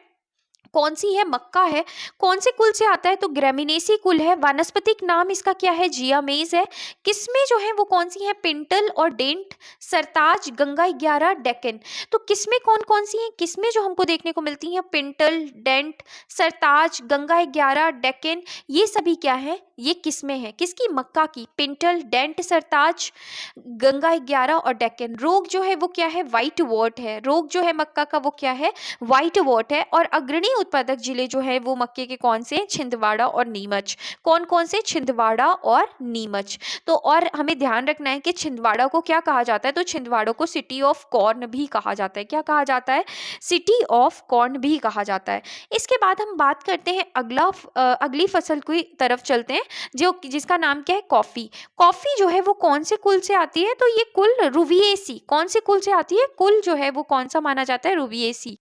S1: कौन सी है, मक्का है। कौन से कुल से आता है, तो ग्रेमिनेसी कुल है। वानस्पतिक नाम इसका क्या है, जियामेज है। किस्में जो है वो कौन सी है, पिंटल और डेंट, सरताज, गंगा 11, डेक्कन। तो किस्में कौन कौन सी हैं, किस्में जो हमको देखने को मिलती हैं, पिंटल, डेंट, सरताज, गंगा 11, डेक्कन, ये सभी क्या है, ये किस्में हैं किसकी, मक्का की। पिंटल, डेंट, सरताज, गंगा 11 और डेक्कन। रोग जो है वो क्या है, व्हाइट वॉट है। रोग जो है मक्का का वो क्या है, व्हाइट वॉट है। और अग्रणी उत्पादक जिले जो है वो मक्के के कौन से, छिंदवाड़ा और नीमच। कौन कौन से, छिंदवाड़ा और नीमच। तो और हमें ध्यान रखना है कि छिंदवाड़ा को क्या कहा जाता है, तो छिंदवाड़ा को सिटी ऑफ कॉर्न भी कहा जाता है। क्या कहा जाता है, सिटी ऑफ कॉर्न भी कहा जाता है। इसके बाद हम बात करते हैं अगली फसल की तरफ चलते हैं जो जिसका नाम क्या है, कॉफी। कॉफी जो है वो कौन से कुल से आती है, तो ये कुल रुबिएसी। कौन से कुल से आती है, कुल जो है वो कौन सा माना जाता है, रुबिएसी।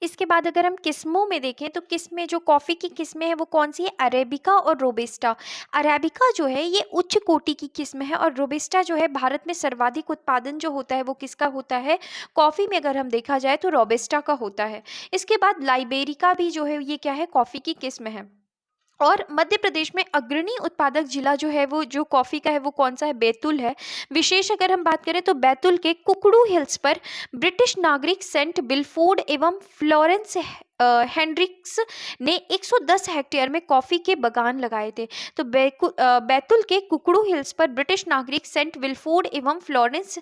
S1: इसके बाद अगर हम किस्मों में देखें तो किस्में जो कॉफ़ी की किस्में हैं वो कौन सी है, अरेबिका और रोबेस्टा। अरेबिका जो है ये उच्च कोटि की किस्म है और रोबेस्टा जो है भारत में सर्वाधिक उत्पादन जो होता है वो किसका होता है, कॉफ़ी में अगर हम देखा जाए तो रोबेस्टा का होता है। इसके बाद लाइबेरिका भी जो है ये क्या है, कॉफ़ी की किस्म है। और मध्य प्रदेश में अग्रणी उत्पादक जिला जो है वो जो कॉफ़ी का है वो कौन सा है, बैतूल है। विशेष अगर हम बात करें तो बैतूल के कुकड़ू हिल्स पर ब्रिटिश नागरिक सेंट बिलफोर्ड एवं फ्लोरेंस हेनरिक्स ने 110 हेक्टेयर में कॉफ़ी के बागान लगाए थे। तो बैतूल के कुकड़ू हिल्स पर ब्रिटिश नागरिक सेंट विलफोर्ड एवं फ्लोरेंस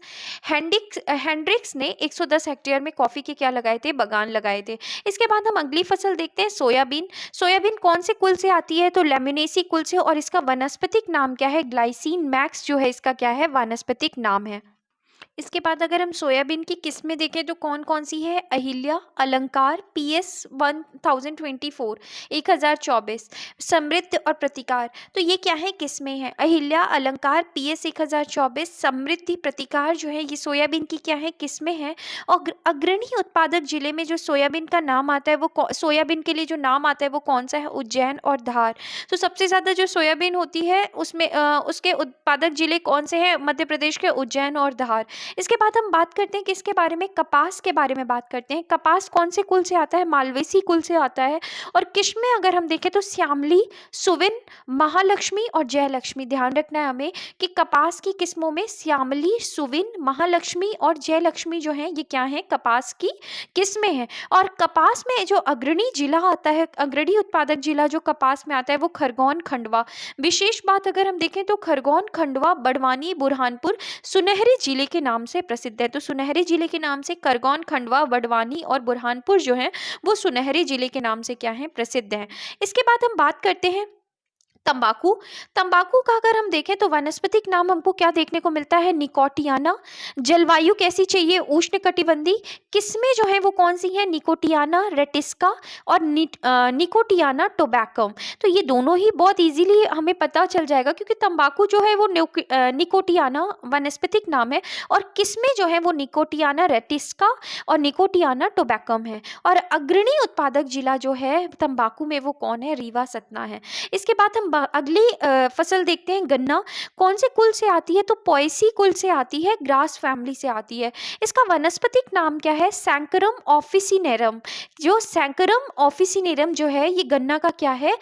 S1: हेनरिक्स ने 110 हेक्टेयर में कॉफ़ी के क्या लगाए थे, बागान लगाए थे। इसके बाद हम अगली फसल देखते हैं, सोयाबीन। सोयाबीन कौन से कुल से आती है, तो लेमिनेसी कुल से। और इसका वानस्पतिक नाम क्या है, ग्लाइसिन मैक्स जो है इसका क्या है, वानस्पतिक नाम है। इसके बाद अगर हम सोयाबीन की किस्में देखें तो कौन कौन सी है, अहिल्या, अलंकार, PS 1024 1024, समृद्ध और प्रतिकार। तो ये क्या है, किस्में हैं, अहिल्या, अलंकार, PS 1024, समृद्धि, प्रतिकार जो है ये सोयाबीन की क्या है, किस्में हैं। और अग्रणी उत्पादक जिले में जो सोयाबीन का नाम आता है वो सोयाबीन के लिए जो नाम आता है वो कौन सा है, उज्जैन और धार। तो सबसे ज़्यादा जो सोयाबीन होती है उसमें उसके उत्पादक जिले कौन से हैं, मध्य प्रदेश के उज्जैन और धार। इसके बाद हम बात करते हैं किसके बारे में, कपास के बारे में बात करते हैं। कपास कौन से कुल से आता है, मालवेसी कुल से आता है। और किस्में अगर हम देखें तो श्यामली, सुविन, महालक्ष्मी और जयलक्ष्मी। ध्यान रखना है हमें कि कपास की किस्मों में श्यामली, सुविन, महालक्ष्मी और जयलक्ष्मी जो है ये क्या है, कपास की किस्में हैं। और कपास में जो अग्रणी जिला आता है, अग्रणी उत्पादक जिला जो कपास में आता है वो खरगोन, खंडवा। विशेष बात अगर हम देखें तो खरगोन, खंडवा, बड़वानी, बुरहानपुर सुनहरे जिले के नाम से प्रसिद्ध है। तो सुनहरे जिले के नाम से खरगोन, खंडवा, बड़वानी और बुरहानपुर जो है वो सुनहरे जिले के नाम से क्या है, प्रसिद्ध है। इसके बाद हम बात करते हैं तंबाकू। तंबाकू का अगर हम देखें तो वानस्पतिक नाम हमको क्या देखने को मिलता है, निकोटियाना। जलवायु कैसी चाहिए, उष्ण कटिबंधीय। किस्में जो है वो कौन सी है, निकोटियाना रेटिस्का और निकोटियाना टोबैकम। तो ये दोनों ही बहुत इजीली हमें पता चल जाएगा क्योंकि तंबाकू जो है वो निकोटियाना वानस्पतिक नाम है और किस्में जो है वो निकोटियाना रेटिस्का और निकोटियाना टोबैकम है। और अग्रणी उत्पादक जिला जो है तंबाकू में वो कौन है, रीवा, सतना है। इसके बाद हम अगली फसल देखते हैं गन्ना। कौन से कुल से आती है? तो पोएसी कुल से आती है, ग्रास फैमिली से आती है। इसका वानस्पतिक नाम क्या है? सैंकरम ऑफिसिनेरम। जो सैंकरम ऑफिसिनेरम जो है ये गन्ना का क्या है?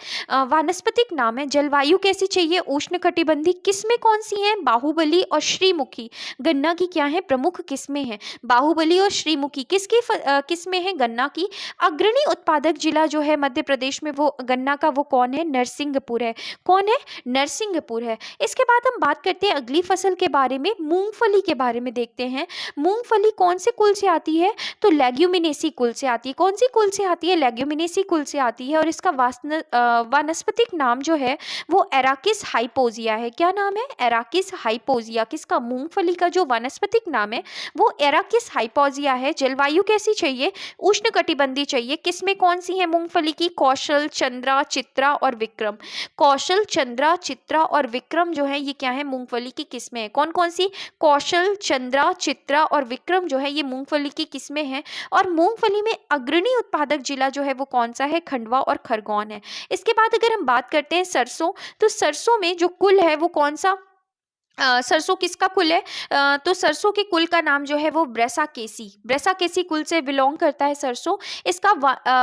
S1: वानस्पतिक नाम है। जलवायु कैसी चाहिए? उष्णकटिबंधीय। किस्में कौन सी हैं? बाहुबली और श्रीमुखी गन्ना की क्या है? प्रमुख किस्में हैं। बाहुबली और श्रीमुखी किसकी किस्में हैं गन्ना की? अग्रणी उत्पादक जिला जो है मध्य प्रदेश में वो गन्ना का वो कौन है? नरसिंहपुर है। कौन है? नरसिंहपुर है। इसके बाद हम बात करते हैं अगली फसल के बारे में, मूंगफली के बारे में देखते हैं। मूंगफली कौन से कुल से आती है? तो लेग्यूमिनेसी कुल से आती है। कौन सी कुल से आती है? लेग्यूमिनेसी कुल से आती है। और इसका वानस्पतिक नाम जो है वो एराकिस हाइपोजिया है। क्या नाम है? एराकिस हाइपोजिया। किसका? मूंगफली का जो वानस्पतिक नाम है वो एराकिस हाइपोजिया है। जलवायु कैसी चाहिए? उष्णकटिबंधीय चाहिए। किसमें कौन सी है मूंगफली की? कौशल, चंद्रा, चित्रा और विक्रम। कौशल, चंद्रा, चित्रा और विक्रम जो है ये क्या है? मूंगफली की किस्में हैं। कौन कौन सी? कौशल, चंद्रा, चित्रा और विक्रम जो है ये मूंगफली की किस्में हैं। और मूंगफली में अग्रणी उत्पादक जिला जो है वो कौन सा है? खंडवा और खरगोन है। इसके बाद अगर हम बात करते हैं सरसों, तो सरसों में जो कुल है वो कौन सा? सरसों किसका कुल है? तो सरसों के कुल का नाम जो है वो ब्रैसाकेसी। ब्रैसाकेसी कुल से बिलोंग करता है सरसों। इसका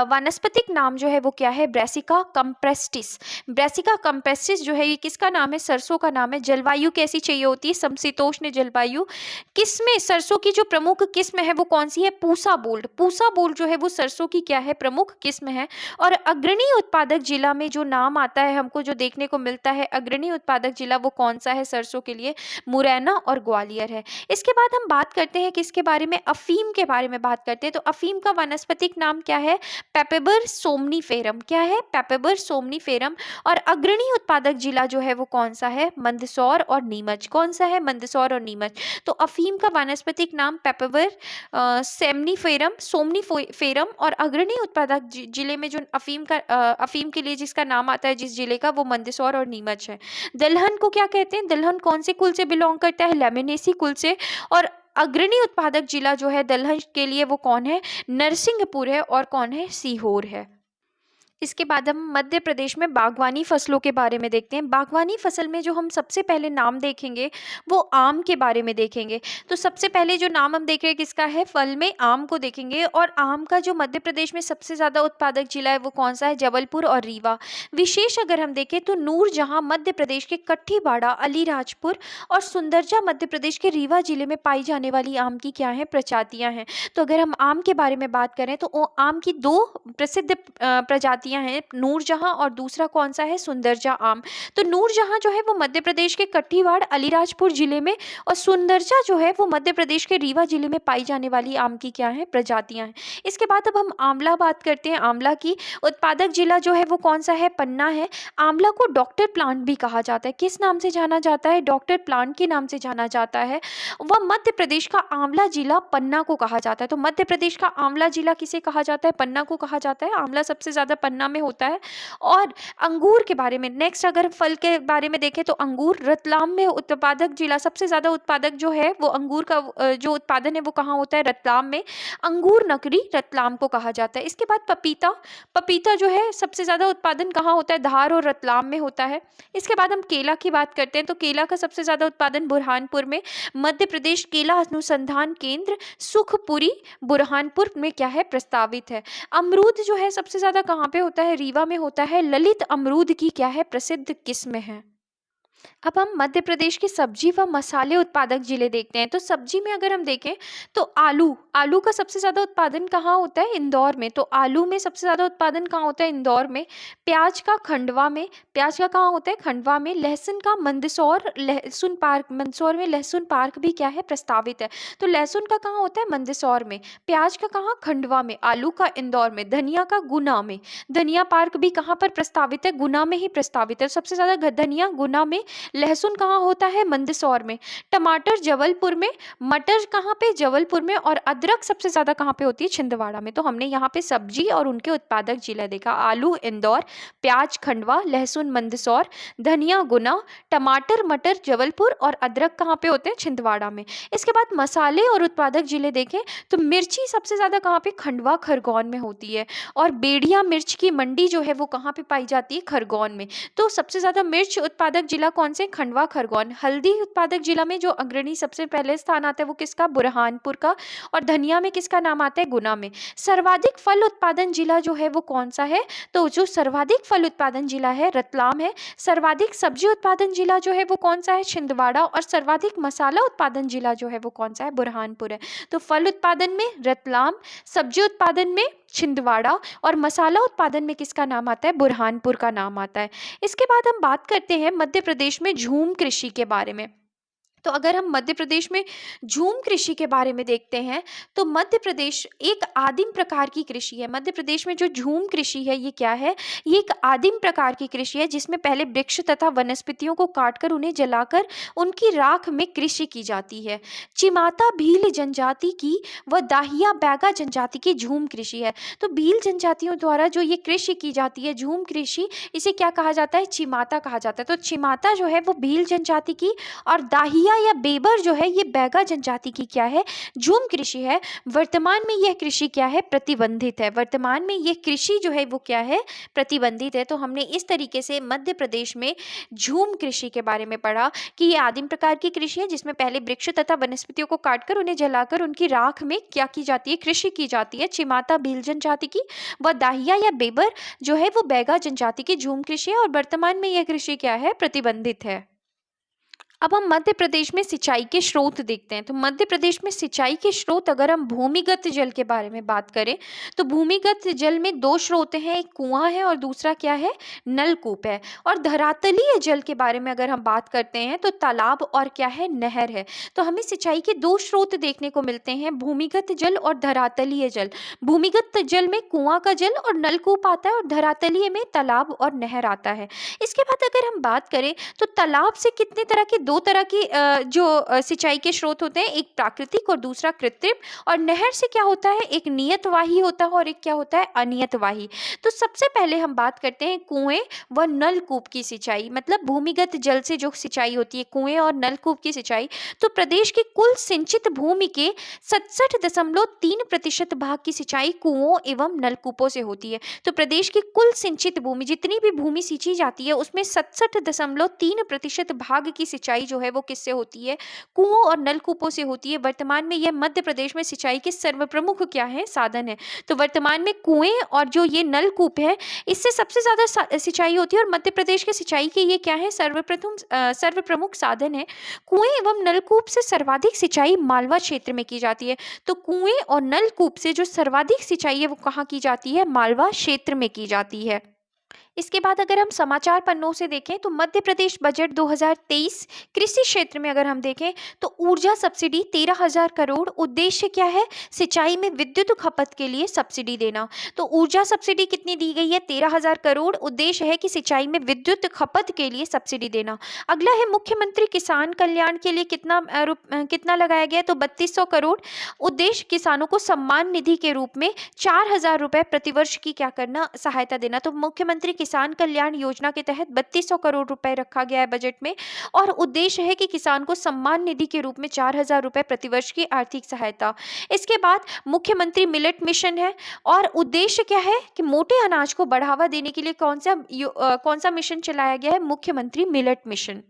S1: वानस्पतिक नाम जो है वो क्या है? ब्रैसिका कंप्रेस्टिस। ब्रैसिका कंप्रेस्टिस जो है ये किसका नाम है? सरसों का नाम है। जलवायु कैसी चाहिए होती है? समशीतोष्ण जलवायु। किस्में सरसों की जो प्रमुख किस्म है वो कौन सी है? पूसा बोल्ड। पूसा बोल्ड जो है वो सरसों की क्या है? प्रमुख किस्म है। और अग्रणी उत्पादक जिला में जो नाम आता है हमको जो देखने को मिलता है अग्रणी उत्पादक जिला वो कौन सा है सरसों के लिए? मुरैना और ग्वालियर है। इसके बाद हम बात करते हैं किसके बारे में? अफीम के बारे में बात करते हैं। तो अफीम का वानस्पतिक नाम क्या है? पेपेबर सोमनीफेरम। क्या है? पेपेबर सोमनीफेरम। और अग्रणी उत्पादक जिला जो है वो कौन सा है? मंदसौर और नीमच। कौन सा है? मंदसौर और नीमच। तो अफीम का वानस्पतिक नाम पेपेबर सेमनीफेरम, सोमनीफेरम। और अग्रणी उत्पादक जिले में जो अफीम के लिए जिसका नाम आता है जिस जिले का, वो मंदसौर और नीमच है। दलहन को क्या कहते हैं? दलहन कौन से कुल से बिलोंग करता है? लेमिनेसी कुल से। और अग्रणी उत्पादक जिला जो है दलहन के लिए वो कौन है? नरसिंहपुर है। और कौन है? सीहोर है। इसके बाद हम मध्य प्रदेश में बागवानी फसलों के बारे में देखते हैं। बागवानी फसल में जो हम सबसे पहले नाम देखेंगे वो आम के बारे में देखेंगे। तो सबसे पहले जो नाम हम देख रहे हैं किसका है? फल में आम को देखेंगे। और आम का जो मध्य प्रदेश में सबसे ज़्यादा उत्पादक जिला है वो कौन सा है? जबलपुर और रीवा। विशेष अगर हम देखें तो नूरजहां मध्य प्रदेश के कट्ठीबाड़ा, अलीराजपुर और सुंदरजा मध्य प्रदेश के रीवा जिले में पाई जाने वाली आम की क्या है? प्रजातियां हैं। तो अगर हम आम के बारे में बात करें तो आम की दो प्रसिद्ध प्रजातियां हैं, नूरजहां और दूसरा कौन सा है? सुंदरजा आम। तो नूरजहां जो है वो मध्य प्रदेश के कट्ठीवाड़, अलीराजपुर जिले में, और सुंदरजा जो है वो मध्य प्रदेश के रीवा जिले में पाई जाने वाली आम की क्या है? प्रजातियां हैं। इसके बाद अब हम आंवला बात करते हैं। आंवला की उत्पादक जिला जो है वो कौन सा है? पन्ना है। आंवला को डॉक्टर प्लांट भी कहा जाता है। किस नाम से जाना जाता है? डॉक्टर प्लांट के नाम से जाना जाता है। वह मध्य प्रदेश का आंवला जिला पन्ना को कहा जाता है। तो मध्य प्रदेश का आंवला जिला किसे कहा जाता है? पन्ना को कहा जाता है। आंवला सबसे ज्यादा पन्ना में होता है। और अंगूर के बारे में नेक्स्ट अगर फल के बारे में देखें तो अंगूर रतलाम में उत्पादक जिला, सबसे ज्यादा उत्पादक जो है वो अंगूर का जो उत्पादन है वो कहाँ होता है? रतलाम में। अंगूर नगरी रतलाम को कहा जाता है। इसके बाद पपीता। पपीता जो है सबसे ज्यादा उत्पादन कहाँ होता है? धार और रतलाम में होता है। इसके बाद हम केला की बात करते हैं। तो केला का सबसे ज्यादा उत्पादन बुरहानपुर में। मध्य प्रदेश केला अनुसंधान केंद्र सुखपुरी बुरहानपुर में क्या है? प्रस्तावित है। अमरूद जो है सबसे ज्यादा कहाँ पे होता है? रीवा में होता है। ललित अमरूद की क्या है? प्रसिद्ध किस्म है। अब हम मध्य प्रदेश के सब्जी व मसाले उत्पादक जिले देखते हैं। तो सब्जी में अगर हम देखें तो आलू, आलू का सबसे ज़्यादा उत्पादन कहाँ होता है? इंदौर में। तो आलू में सबसे ज़्यादा उत्पादन कहाँ होता है? इंदौर में। प्याज का खंडवा में। प्याज का कहाँ होता है? खंडवा में। लहसुन का मंदसौर, लहसुन पार्क, मंदसौर में लहसुन पार्क भी क्या है? प्रस्तावित है। तो लहसुन का कहाँ होता है? मंदसौर में। प्याज का कहाँ? खंडवा में। आलू का इंदौर में। धनिया का गुना में। धनिया पार्क भी कहाँ पर प्रस्तावित है? गुना में ही प्रस्तावित है। सबसे ज़्यादा धनिया गुना में लहसुन कहाँ होता है? मंदसौर में। टमाटर जबलपुर में, मटर कहाँ पे? जबलपुर में। और अदरक सबसे ज़्यादा कहाँ पे होती है? छिंदवाड़ा में। तो हमने यहाँ पे सब्जी और उनके उत्पादक जिला देखा। आलू इंदौर, प्याज खंडवा, लहसुन मंदसौर, धनिया गुना, टमाटर मटर जबलपुर और अदरक कहाँ पे होते हैं? छिंदवाड़ा में। इसके बाद मसाले और उत्पादक जिले देखें तो मिर्ची सबसे ज़्यादा कहाँ पे? खंडवा खरगोन में होती है। और बेड़िया मिर्च की मंडी जो है वो कहाँ पे पाई जाती है? खरगोन में। तो सबसे ज़्यादा मिर्च उत्पादक जिला कौन से? खंडवा खरगोन। हल्दी उत्पादक जिला में जो अग्रणी सबसे पहले स्थान आता है वो किसका? बुरहानपुर का। और धनिया में किसका नाम आता है? गुना में। सर्वाधिक फल उत्पादन जिला जो है वो कौन सा है? तो जो सर्वाधिक फल उत्पादन जिला है रतलाम है। सर्वाधिक सब्जी उत्पादन जिला जो है वो कौन सा है? छिंदवाड़ा। और सर्वाधिक मसाला उत्पादन जिला जो है वो कौन सा है? बुरहानपुर है। तो फल उत्पादन में रतलाम, सब्जी उत्पादन में छिंदवाड़ा और मसाला उत्पादन में किसका नाम आता है? बुरहानपुर का नाम आता है। इसके बाद हम बात करते हैं मध्य प्रदेश में झूम कृषि के बारे में। तो अगर हम मध्य प्रदेश में झूम कृषि के बारे में देखते हैं तो मध्य प्रदेश एक आदिम प्रकार की कृषि है। मध्य प्रदेश में जो झूम कृषि है ये क्या है? ये एक आदिम प्रकार की कृषि है जिसमें पहले वृक्ष तथा वनस्पतियों को काटकर उन्हें जलाकर उनकी राख में कृषि की जाती है। चिमाता भील जनजाति की व दाहिया बैगा जनजाति की झूम कृषि है। तो भील जनजातियों द्वारा जो ये कृषि की जाती है झूम कृषि, इसे क्या कहा जाता है? चिमाता कहा जाता है। तो चिमाता जो है वो भील जनजाति की और दाहिया या बेबर जो है ये बैगा जनजाति की क्या है? झूम कृषि है। वर्तमान में यह कृषि क्या है? प्रतिबंधित है। वर्तमान में यह कृषि जो है वो क्या है? प्रतिबंधित है। तो हमने इस तरीके से मध्य प्रदेश में झूम कृषि के बारे में पढ़ा कि ये आदिम प्रकार की कृषि है जिसमें पहले वृक्ष तथा वनस्पतियों को काटकर उन्हें जलाकर उनकी राख में क्या की जाती है? कृषि की जाती है। चिमाता भील जनजाति की व दाहिया या बेबर जो है वो बैगा जनजाति की झूम कृषि है और वर्तमान में यह कृषि क्या है? प्रतिबंधित है। अब हम मध्य प्रदेश में सिंचाई के स्रोत देखते हैं। तो मध्य प्रदेश में सिंचाई के स्रोत अगर हम भूमिगत जल के बारे में बात करें तो भूमिगत जल में दो स्रोत हैं, एक कुआं है और दूसरा क्या है? नलकूप है। और धरातलीय जल के बारे में अगर हम बात करते हैं तो तालाब और क्या है? नहर है। तो हमें सिंचाई के दो स्रोत देखने को मिलते हैं, भूमिगत जल और धरातलीय जल। भूमिगत जल में कुआं का जल और नलकूप आता है और धरातलीय में तालाब और नहर आता है। इसके बाद अगर हम बात करें तो तालाब से कितने तरह के? दो तरह की सिंचाई के स्रोत होते हैं, एक प्राकृतिक और दूसरा कृत्रिम। और नहर से क्या होता है? एक नियतवाही होता है और एक क्या होता है? अनियतवाही। तो सबसे पहले हम बात करते हैं कुएं व नलकूप की सिंचाई, मतलब भूमिगत जल से जो सिंचाई होती है, कुएं और नलकूप की सिंचाई। तो प्रदेश की कुल सिंचित भूमि के 67.3% भाग की सिंचाई कुओं एवं नलकूपों से होती है। तो प्रदेश की कुल सिंचित भूमि, जितनी भी भूमि सिंची जाती है उसमें 67.3% भाग की सिंचाई जो है वो किससे होती है? कुओं और नलकूपों से होती है। वर्तमान में यह मध्य प्रदेश में सिंचाई के सर्वप्रमुख क्या है? साधन है। तो वर्तमान में कुएं और जो ये नलकूप है इससे सबसे ज्यादा सिंचाई होती है और मध्य प्रदेश के सिंचाई के ये क्या है? सर्वप्रमुख साधन है। कुएं एवं नलकूप से सर्वाधिक सिंचाई मालवा क्षेत्र में की जाती है। तो कुएं और नलकूप से जो सर्वाधिक सिंचाई है वो कहाँ की जाती है? मालवा क्षेत्र में की जाती है। इसके बाद अगर हम समाचार पन्नों से देखें तो मध्य प्रदेश बजट 2023 कृषि क्षेत्र में अगर हम देखें तो ऊर्जा सब्सिडी 13,000 करोड़। उद्देश्य क्या है? सिंचाई में विद्युत खपत के लिए सब्सिडी देना। तो ऊर्जा सब्सिडी कितनी दी गई है? 13,000 करोड़। उद्देश्य है कि सिंचाई में विद्युत खपत के लिए सब्सिडी देना। अगला है मुख्यमंत्री किसान कल्याण के लिए कितना लगाया गया? तो 3200 करोड़। उद्देश्य किसानों को सम्मान निधि के रूप में 4,000 रुपए प्रतिवर्ष की क्या करना? सहायता देना। तो मुख्यमंत्री किसान कल्याण योजना के तहत 3200 करोड़ रुपए रखा गया है बजट में और उद्देश्य है कि किसान को सम्मान निधि के रूप में 4,000 रुपए प्रतिवर्ष की आर्थिक सहायता। इसके बाद मुख्यमंत्री मिलेट मिशन है और उद्देश्य क्या है कि मोटे अनाज को बढ़ावा देने के लिए कौन सा मिशन चलाया गया है? मुख्यमंत्री मिलेट मिशन।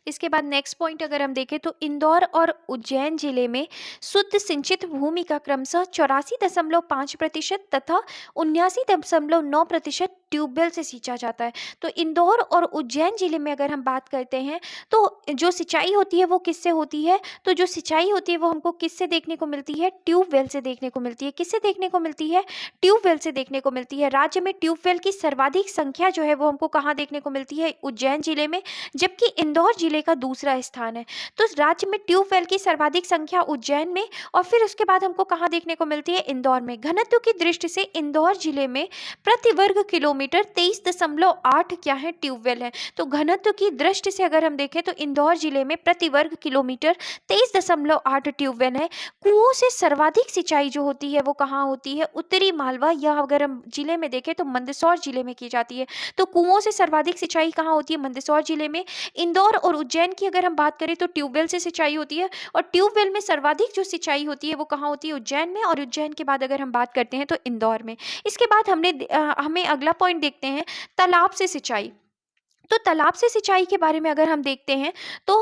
S1: इसके बाद नेक्स्ट पॉइंट अगर हम देखें तो इंदौर और उज्जैन जिले में शुद्ध सिंचित भूमि का क्रमशः 84.5% तथा 79.9% ट्यूबवेल से सींचा जाता है। तो इंदौर और उज्जैन जिले में अगर हम बात करते हैं तो जो सिंचाई होती है वो किससे होती है? तो जो सिंचाई होती है वो हमको किससे देखने को मिलती है? ट्यूबवेल से देखने को मिलती है। किससे देखने को मिलती है? ट्यूबवेल से देखने को मिलती है। राज्य में ट्यूबवेल की सर्वाधिक संख्या जो है वो हमको कहाँ देखने को मिलती है? उज्जैन जिले में। जबकि इंदौर जिले जिले का दूसरा स्थान है। तो राज्य में ट्यूबवेल की सर्वाधिक संख्या उज्जैन में और फिर उसके बाद हमको कहाँ देखने को मिलती है, इंदौर में। घनत्व की दृष्टि से इंदौर जिले में प्रति वर्ग किलोमीटर 23.8 क्या है, ट्यूबवेल है। तो घनत्व की दृष्टि से अगर हम देखें तो इंदौर जिले में प्रति वर्ग किलोमीटर 23.8 ट्यूबवेल है। कुओं से सर्वाधिक सिंचाई जो होती है वो कहाँ होती है, उत्तरी मालवा, या अगर हम जिले में देखें तो मंदसौर जिले में की जाती है। तो कुओं से सर्वाधिक सिंचाई कहाँ होती है, मंदसौर जिले में। इंदौर और उज्जैन की अगर हम बात करें तो ट्यूबवेल से सिंचाई होती है, और ट्यूबवेल में सर्वाधिक जो सिंचाई होती है वो कहाँ होती है, उज्जैन में, और उज्जैन के बाद अगर हम बात करते हैं तो इंदौर में। इसके बाद हमें अगला पॉइंट देखते हैं, तालाब से सिंचाई। तो तालाब से सिंचाई के बारे में अगर हम देखते हैं तो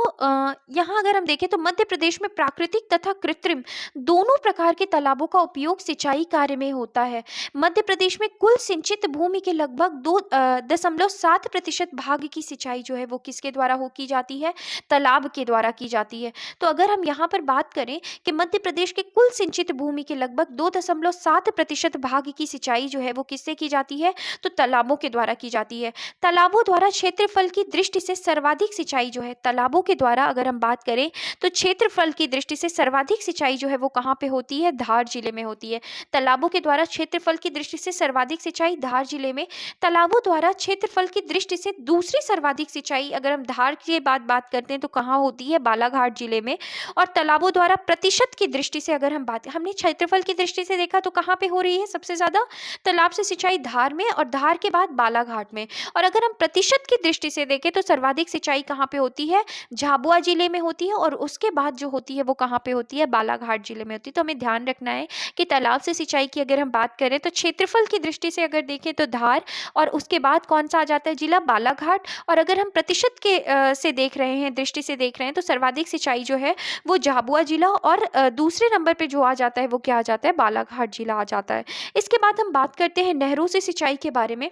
S1: यहाँ अगर हम देखें तो मध्य प्रदेश में प्राकृतिक तथा कृत्रिम दोनों प्रकार के तालाबों का उपयोग सिंचाई कार्य में होता है। मध्य प्रदेश में कुल सिंचित भूमि के लगभग 2.7% भाग की सिंचाई जो है वो किसके द्वारा की जाती है, तालाब के द्वारा की जाती है। तो अगर हम यहाँ पर बात करें कि मध्य प्रदेश के कुल सिंचित भूमि के लगभग 2.7% भाग की सिंचाई जो है वो किससे की जाती है, तो तालाबों के द्वारा की जाती है। तालाबों द्वारा क्षेत्रफल की दृष्टि से सर्वाधिक सिंचाई जो है, तालाबों के द्वारा अगर हम बात करें तो क्षेत्रफल की दृष्टि से सर्वाधिक सिंचाई जो है वो कहाँ पे होती है, धार जिले में होती है। तालाबों के द्वारा क्षेत्रफल की दृष्टि से सर्वाधिक सिंचाई धार जिले में। तालाबों द्वारा क्षेत्रफल की दृष्टि से दूसरी सर्वाधिक सिंचाई अगर हम धार के बाद बात करते हैं तो कहाँ होती है, बालाघाट जिले में। और तालाबों द्वारा प्रतिशत की दृष्टि से अगर हम बात, हमने क्षेत्रफल की दृष्टि से देखा तो कहाँ पे हो रही है सबसे ज्यादा, तालाब से सिंचाई धार में, और धार के बाद बालाघाट में। और अगर हम प्रतिशत की दृष्टि से देखें तो सर्वाधिक सिंचाई कहाँ पे होती है, झाबुआ जिले में होती है, और उसके बाद जो होती है वो कहाँ पे होती है, बालाघाट जिले में होती है। तो हमें ध्यान रखना है कि तालाब से सिंचाई की अगर हम बात करें तो क्षेत्रफल की दृष्टि से अगर देखें तो धार, और उसके बाद कौन सा आ जाता है, जिला बालाघाट। और अगर हम प्रतिशत के से देख रहे हैं, दृष्टि से देख रहे हैं तो सर्वाधिक सिंचाई जो है वो झाबुआ जिला, और दूसरे नंबर पे जो आ जाता है वो क्या आ जाता है, बालाघाट जिला आ जाता है। इसके बाद हम बात करते हैं नहरों से सिंचाई के बारे में।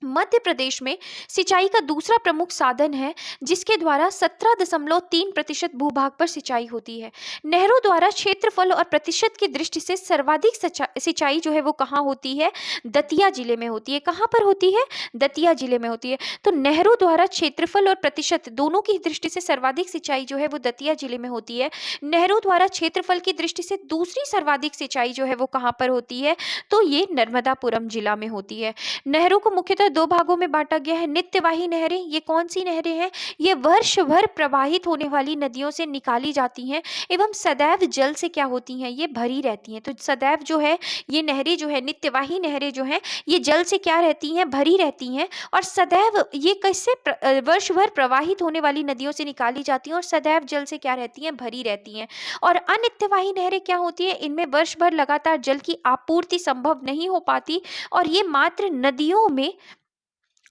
S1: मध्य प्रदेश में सिंचाई का दूसरा प्रमुख साधन है जिसके द्वारा 17.3% भूभाग पर सिंचाई होती है। नहरों द्वारा क्षेत्रफल और प्रतिशत की दृष्टि से सर्वाधिक सिंचाई जो है वो कहाँ होती है, दतिया जिले में होती है। कहाँ पर होती है, दतिया जिले में होती है। तो नहरों द्वारा क्षेत्रफल और प्रतिशत दोनों की दृष्टि से सर्वाधिक सिंचाई जो है वो दतिया जिले में होती है। नहरों द्वारा क्षेत्रफल की दृष्टि से दूसरी सर्वाधिक सिंचाई जो है वो कहाँ पर होती है, तो ये नर्मदापुरम जिला में होती है। नहरों को मुख्यतः दो भागों में बांटा गया है। नित्यवाही नहरें, ये कौन सी नहरें हैं, ये वर्ष भर प्रवाहित होने वाली नदियों से निकाली जाती हैं एवं सदैव जल से क्या होती हैं, ये भरी रहती हैं। तो सदैव जो है ये नहरें जो है, नित्यवाही नहरें जो हैं, ये जल से क्या रहती हैं, भरी रहती हैं। और सदैव ये कैसे वर्ष भर प्रवाहित होने वाली नदियों से निकाली जाती हैं और सदैव जल से क्या रहती हैं, भरी रहती हैं। और अनित्यवाही नहरें क्या होती है, इनमें वर्ष भर लगातार जल की आपूर्ति संभव नहीं हो पाती, और ये मात्र नदियों में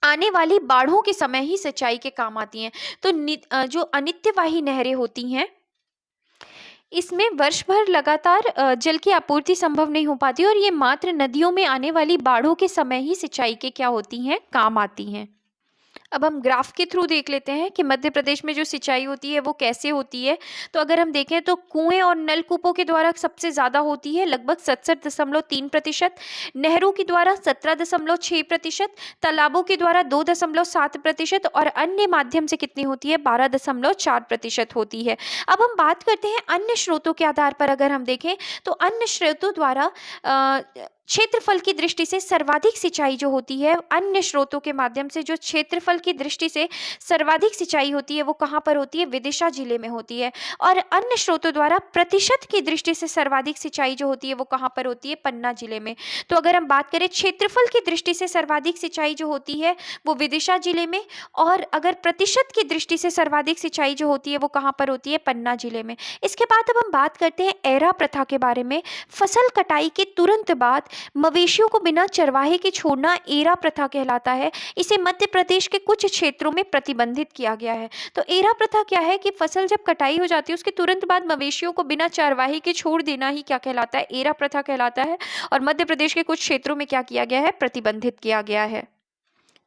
S1: आने वाली बाढ़ों के समय ही सिंचाई के काम आती हैं। तो जो अनित्यवाही नहरें होती हैं इसमें वर्ष भर लगातार जल की आपूर्ति संभव नहीं हो पाती, और ये मात्र नदियों में आने वाली बाढ़ों के समय ही सिंचाई के क्या होती हैं, काम आती हैं। अब हम ग्राफ के थ्रू देख लेते हैं कि मध्य प्रदेश में जो सिंचाई होती है वो कैसे होती है। तो अगर हम देखें तो कुएं और नलकूपों के द्वारा सबसे ज़्यादा होती है, लगभग 67.3%। नहरों के द्वारा 17.6%। तालाबों के द्वारा 2.7%, और अन्य माध्यम से कितनी होती है, 12.4% होती है। अब हम बात करते हैं अन्य स्रोतों के आधार पर। अगर हम देखें तो अन्य स्रोतों द्वारा क्षेत्रफल की दृष्टि से सर्वाधिक सिंचाई जो होती है, अन्य स्रोतों के माध्यम से जो क्षेत्रफल की दृष्टि से सर्वाधिक सिंचाई होती है वो कहाँ पर होती है, विदिशा जिले में होती है। और अन्य स्रोतों द्वारा प्रतिशत की दृष्टि से सर्वाधिक सिंचाई जो होती है वो कहाँ पर होती है, पन्ना जिले में। तो अगर हम बात करें क्षेत्रफल की दृष्टि से सर्वाधिक सिंचाई जो होती है वो विदिशा जिले में, और अगर प्रतिशत की दृष्टि से सर्वाधिक सिंचाई जो होती है वो कहाँ पर होती है, पन्ना जिले में। इसके बाद अब हम बात करते हैं एरा प्रथा के बारे में। फसल कटाई के तुरंत बाद मवेशियों को बिना चरवाहे के छोड़ना एरा प्रथा कहलाता है। इसे मध्य प्रदेश के कुछ क्षेत्रों में प्रतिबंधित किया गया है। तो एरा प्रथा क्या है कि फसल जब कटाई हो जाती है उसके तुरंत बाद मवेशियों को बिना चरवाहे के छोड़ देना ही क्या कहलाता है, एरा प्रथा कहलाता है। और मध्य प्रदेश के कुछ क्षेत्रों में क्या किया गया है, प्रतिबंधित किया गया है।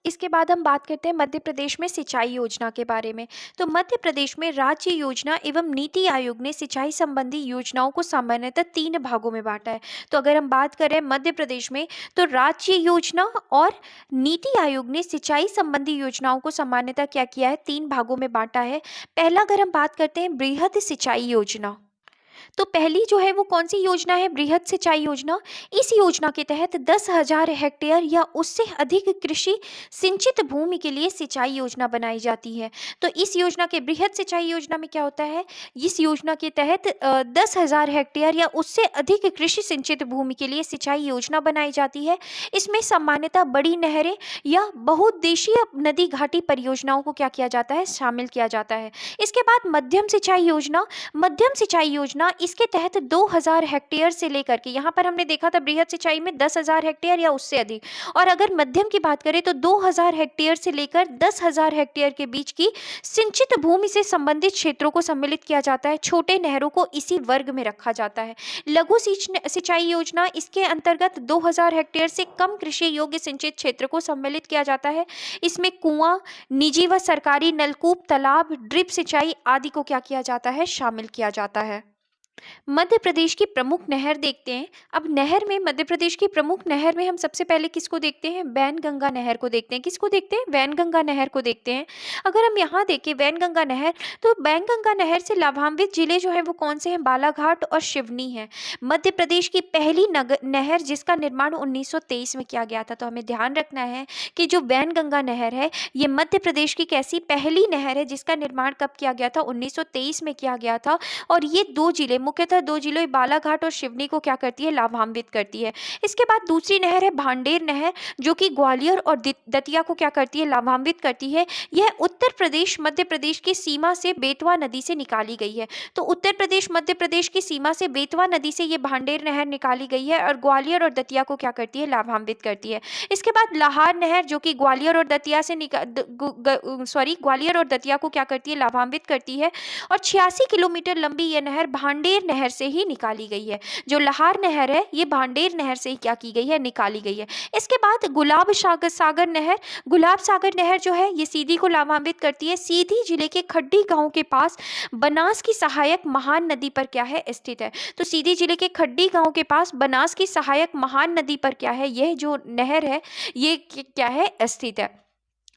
S1: इसके बाद हम बात करते हैं मध्य प्रदेश में सिंचाई योजना के बारे में। तो मध्य प्रदेश में राज्य योजना एवं नीति आयोग ने सिंचाई संबंधी योजनाओं को सामान्यतः 3 भागों में बांटा है। तो अगर हम बात करें मध्य प्रदेश में, तो राज्य योजना और नीति आयोग ने सिंचाई संबंधी योजनाओं को सामान्यतः क्या किया है, 3 भागों में बांटा है। पहला अगर हम बात करते हैं बृहद सिंचाई योजना, तो पहली जो है वो कौन सी योजना है, बृहद सिंचाई योजना। इस योजना के तहत 10,000 हेक्टेयर या उससे अधिक कृषि सिंचित भूमि के लिए सिंचाई योजना बनाई जाती है। तो इस योजना के बृहद सिंचाई योजना में क्या होता है, इस योजना के तहत 10,000 हेक्टेयर या उससे अधिक कृषि सिंचित भूमि के लिए सिंचाई योजना बनाई जाती है। इसमें सामान्यतः बड़ी नहरें या बहुउद्देशीय नदी घाटी परियोजनाओं को क्या किया जाता है, शामिल किया जाता है। इसके बाद मध्यम सिंचाई योजना। मध्यम सिंचाई योजना, इसके तहत 2,000 हेक्टेयर से लेकर के, यहाँ पर हमने देखा था बृहद सिंचाई में 10,000 हेक्टेयर या उससे अधिक, और अगर मध्यम की बात करें तो 2,000 हेक्टेयर से लेकर 10,000 हेक्टेयर के बीच की सिंचित भूमि से संबंधित क्षेत्रों को सम्मिलित किया जाता है। छोटे नहरों को इसी वर्ग में रखा जाता है। लघु सिंचाई योजना, इसके अंतर्गत 2,000 हेक्टेयर से कम कृषि योग्य सिंचित क्षेत्र को सम्मिलित किया जाता है। इसमें कुआं, निजी व सरकारी नलकूप, तालाब, ड्रिप सिंचाई आदि को क्या किया जाता है, शामिल किया जाता है। मध्य प्रदेश की प्रमुख नहर देखते हैं। अब नहर में, मध्य प्रदेश की प्रमुख नहर में हम सबसे पहले किसको देखते हैं, वैनगंगा नहर को देखते हैं। किसको देखते हैं, वैनगंगा नहर को देखते हैं। अगर हम यहाँ देखें वैनगंगा नहर, तो वैनगंगा नहर से लाभान्वित जिले जो है वो कौन से हैं, बालाघाट और सिवनी है। मध्य प्रदेश की पहली नहर जिसका निर्माण 1923 में किया गया था। तो हमें ध्यान रखना है कि जो वैनगंगा नहर है ये मध्य प्रदेश की कैसी पहली नहर है जिसका निर्माण कब किया गया था, 1923 में किया गया था। और ये 2 जिले, मुख्यतः 2 जिले बालाघाट और सिवनी को क्या करती है, लाभान्वित करती है। इसके बाद दूसरी नहर है भांडेर नहर, जो कि ग्वालियर और दतिया को क्या करती है, लाभान्वित करती है। यह उत्तर प्रदेश मध्य प्रदेश की सीमा से बेतवा नदी से निकाली गई है। तो उत्तर प्रदेश मध्य प्रदेश की सीमा से बेतवा नदी से ये भांडेर नहर निकाली गई है और ग्वालियर और दतिया को क्या करती है, लाभान्वित करती है। इसके बाद लाहार नहर, जो कि ग्वालियर और दतिया से ग्वालियर और दतिया को क्या करती है, लाभान्वित करती है। और 86 किलोमीटर लंबी यह नहर भांडेर नहर से ही निकाली गई है। जो लाहार नहर है ये भांडेर नहर से ही क्या की गई है, निकाली गई है। इसके बाद गुलाब सागर नहर। गुलाब सागर नहर जो है ये सीधी को लाभान्वित करती है। सीधी जिले के खड्डी गांव के पास बनास की सहायक महान नदी पर क्या है, स्थित है। तो सीधी जिले के खड्डी गांव के पास बनास की सहायक महान नदी पर क्या है, यह जो नहर है ये क्या है, स्थित है।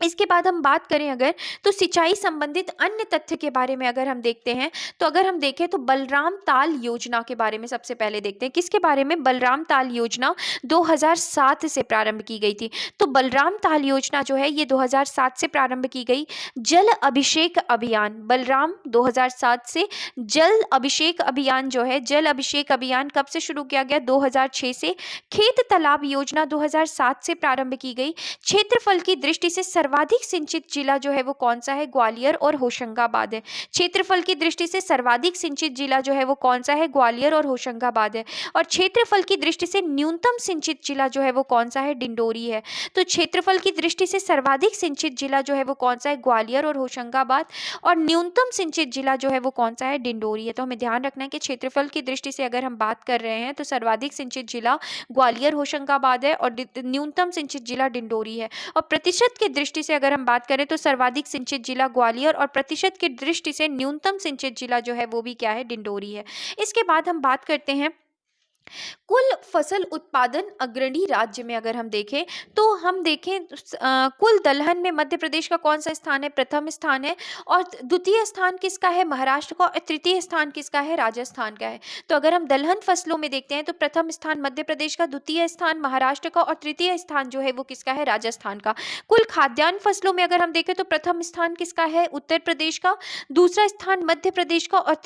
S1: इसके बाद हम बात करें अगर, तो सिंचाई संबंधित अन्य तथ्य के बारे में अगर हम देखते हैं, तो अगर हम देखें तो बलराम ताल योजना के बारे में सबसे पहले देखते हैं। किसके बारे में, बलराम ताल योजना 2007 से प्रारंभ की गई थी। तो बलराम ताल योजना जो है ये 2007 से प्रारंभ की गई। जल अभिषेक अभियान, बलराम 2007 से। जल अभिषेक अभियान जो है, जल अभिषेक अभियान कब से शुरू किया गया, 2006 से। खेत तालाब योजना 2007 से प्रारंभ की गई। क्षेत्रफल की दृष्टि से सर्वाधिक सिंचित जिला जो है वो कौन सा है, ग्वालियर और होशंगाबाद है। क्षेत्रफल की दृष्टि से सर्वाधिक सिंचित जिला जो है वो कौन सा है, ग्वालियर और होशंगाबाद है। और क्षेत्रफल की दृष्टि से न्यूनतम सिंचित जिला जो है वो कौन सा है, डिंडोरी है। तो क्षेत्रफल की दृष्टि से सर्वाधिक सिंचित जिला जो है वो कौन सा है, ग्वालियर और होशंगाबाद। और न्यूनतम सिंचित जिला जो है वो कौन सा है, डिंडोरी है। तो हमें ध्यान रखना है कि क्षेत्रफल की दृष्टि से अगर हम बात कर रहे हैं तो सर्वाधिक सिंचित जिला ग्वालियर होशंगाबाद है और न्यूनतम सिंचित जिला डिंडोरी है। और प्रतिशत की दृष्टि से अगर हम बात करें तो सर्वाधिक सिंचित जिला ग्वालियर और प्रतिशत की दृष्टि से न्यूनतम सिंचित जिला जो है वो भी क्या है, डिंडोरी है। इसके बाद हम बात करते हैं कुल फसल उत्पादन अग्रणी राज्य में। अगर हम देखें तो हम देखें कुल दलहन में मध्य प्रदेश का कौन सा स्थान है, प्रथम स्थान है। और द्वितीय स्थान किसका है, महाराष्ट्र का। और तृतीय स्थान किसका है, राजस्थान का है। तो अगर हम दलहन फसलों में देखते हैं तो प्रथम स्थान मध्य प्रदेश का, द्वितीय स्थान महाराष्ट्र का और तृतीय स्थान जो है वो किसका है, राजस्थान का। कुल खाद्यान्न फसलों में अगर हम देखें तो प्रथम स्थान किसका है, उत्तर प्रदेश का, दूसरा स्थान मध्य प्रदेश का और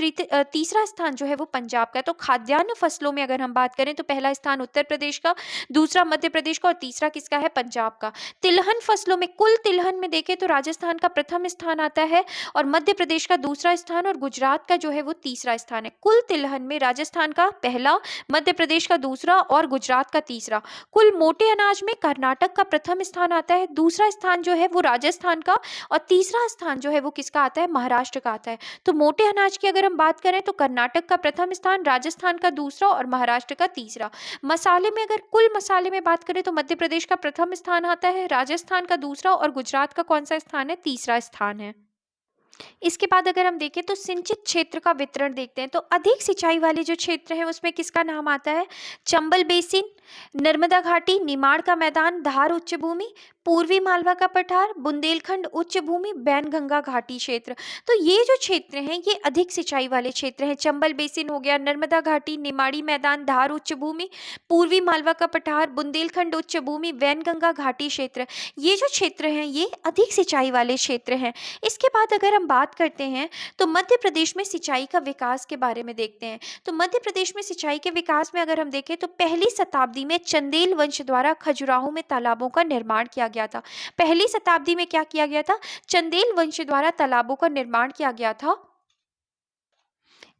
S1: तीसरा स्थान जो है वो पंजाब का। तो खाद्यान्न फसलों में अगर हम बात करें तो पहला स्थान उत्तर प्रदेश का, दूसरा मध्य प्रदेश का और तीसरा किसका है, पंजाब का। तिलहन फसलों में, कुल तिलहन में देखें तो राजस्थान का प्रथम स्थान आता है और मध्य प्रदेश का दूसरा स्थान और गुजरात का जो है वो तीसरा स्थान है। कुल तिलहन में राजस्थान का पहला, मध्य प्रदेश का दूसरा और गुजरात का तीसरा। कुल मोटे अनाज में कर्नाटक का प्रथम स्थान आता है, दूसरा स्थान जो है वो राजस्थान का और तीसरा स्थान जो है वो किसका आता है, महाराष्ट्र का आता है। तो मोटे अनाज की अगर हम बात करें तो कर्नाटक का प्रथम स्थान, राजस्थान का दूसरा और महाराष्ट्र महाराष्ट्र का तीसरा। मसाले में अगर कुल मसाले में बात करें तो मध्य प्रदेश का प्रथम स्थान आता है, राजस्थान का दूसरा और गुजरात का कौन सा स्थान है? तीसरा स्थान है। इसके बाद अगर हम देखें तो सिंचित क्षेत्र का वितरण देखते हैं, तो अधिक सिंचाई वाले जो क्षेत्र हैं उसमें किसका नाम आता है? चंबल बेसिन, नर्मदा घाटी, निमाड़ का मैदान, धार उच्च भूमि, पूर्वी मालवा का पठार, बुंदेलखंड उच्च भूमि, बैनगंगा घाटी क्षेत्र। तो ये जो क्षेत्र हैं ये अधिक सिंचाई वाले क्षेत्र हैं। चंबल बेसिन हो गया, नर्मदा घाटी, निमाड़ी मैदान, धार उच्च भूमि, पूर्वी मालवा का पठार, बुंदेलखंड उच्च भूमि, वैनगंगा घाटी क्षेत्र, ये जो क्षेत्र हैं ये अधिक सिंचाई वाले क्षेत्र हैं। इसके बाद अगर हम बात करते हैं तो मध्य प्रदेश में सिंचाई का विकास के बारे में देखते हैं। तो मध्य प्रदेश में सिंचाई के विकास में अगर हम देखें तो पहली शताब्दी में चंदेल वंश द्वारा खजुराहो में तालाबों का निर्माण किया गया था। पहली शताब्दी में क्या किया गया था? चंदेल वंश द्वारा तालाबों का निर्माण किया गया था।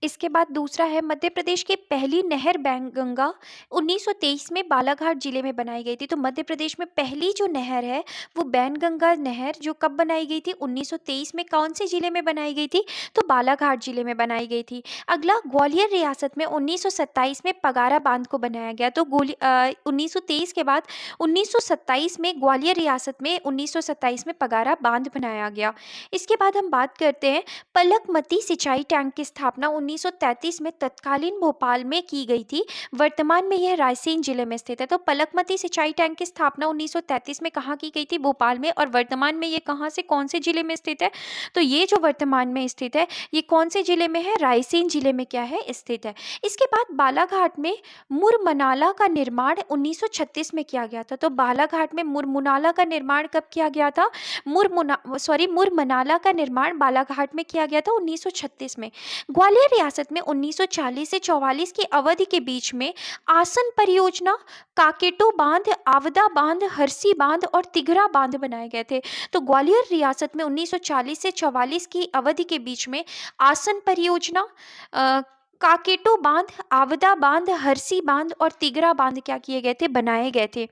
S1: इसके बाद दूसरा है मध्य प्रदेश की पहली नहर बैनगंगा 1923 में बालाघाट जिले में बनाई गई थी। तो मध्य प्रदेश में पहली जो नहर है वो बैनगंगा नहर जो कब बनाई गई थी? 1923 में। कौन से जिले में बनाई गई थी? तो बालाघाट जिले में बनाई गई थी। अगला ग्वालियर रियासत में 1927 में पगारा बांध को बनाया गया। तो 1923 के बाद 1927 में ग्वालियर रियासत में 1927 में पगारा बांध बनाया गया। इसके बाद हम बात करते हैं पलकमती सिंचाई टैंक की स्थापना 1933 में तत्कालीन भोपाल में की गई थी। वर्तमान में यह रायसेन जिले में स्थित है। तो पलकमती सिंचाई टैंक की स्थापना 1933 में कहाँ की गई थी? भोपाल में। और वर्तमान में ये कहाँ से कौन से जिले में स्थित है? तो ये जो वर्तमान में स्थित है ये कौन से जिले में है? रायसेन जिले में क्या है? स्थित है। इसके बाद बालाघाट में मुरमनाला का निर्माण 1936 में किया गया था। तो बालाघाट में मुरमुनाला का निर्माण कब किया गया था? मुरमनाला का निर्माण बालाघाट में किया गया था 1936 में। ग्वालियर रियासत में 1940 से 44 की अवधि के बीच में आसन परियोजना, काकेटो बांध, आवदा बांध, हरसी बांध और तिघरा बांध बनाए गए थे। तो ग्वालियर रियासत में 1940 से 44 की अवधि के बीच में आसन परियोजना, काकेटो बांध, आवदा बांध, हरसी बांध और तिघरा बांध क्या किए गए थे? बनाए गए थे।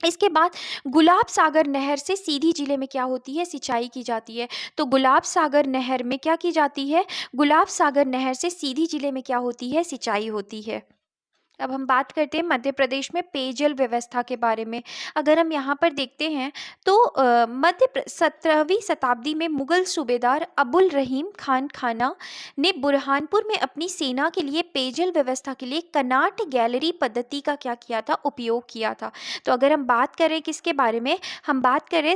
S1: इसके बाद गुलाब सागर नहर से सीधी जिले में क्या होती है? सिंचाई की जाती है। तो गुलाब सागर नहर में क्या की जाती है? गुलाब सागर नहर से सीधी जिले में क्या होती है? सिंचाई होती है। अब हम बात करते हैं मध्य प्रदेश में पेयजल व्यवस्था के बारे में। अगर हम यहाँ पर देखते हैं तो 17वीं शताब्दी में मुगल सूबेदार अबुल रहीम खान खाना ने बुरहानपुर में अपनी सेना के लिए पेयजल व्यवस्था के लिए कनाट गैलरी पद्धति का क्या किया था? उपयोग किया था। तो अगर हम बात करें किसके बारे में? हम बात करें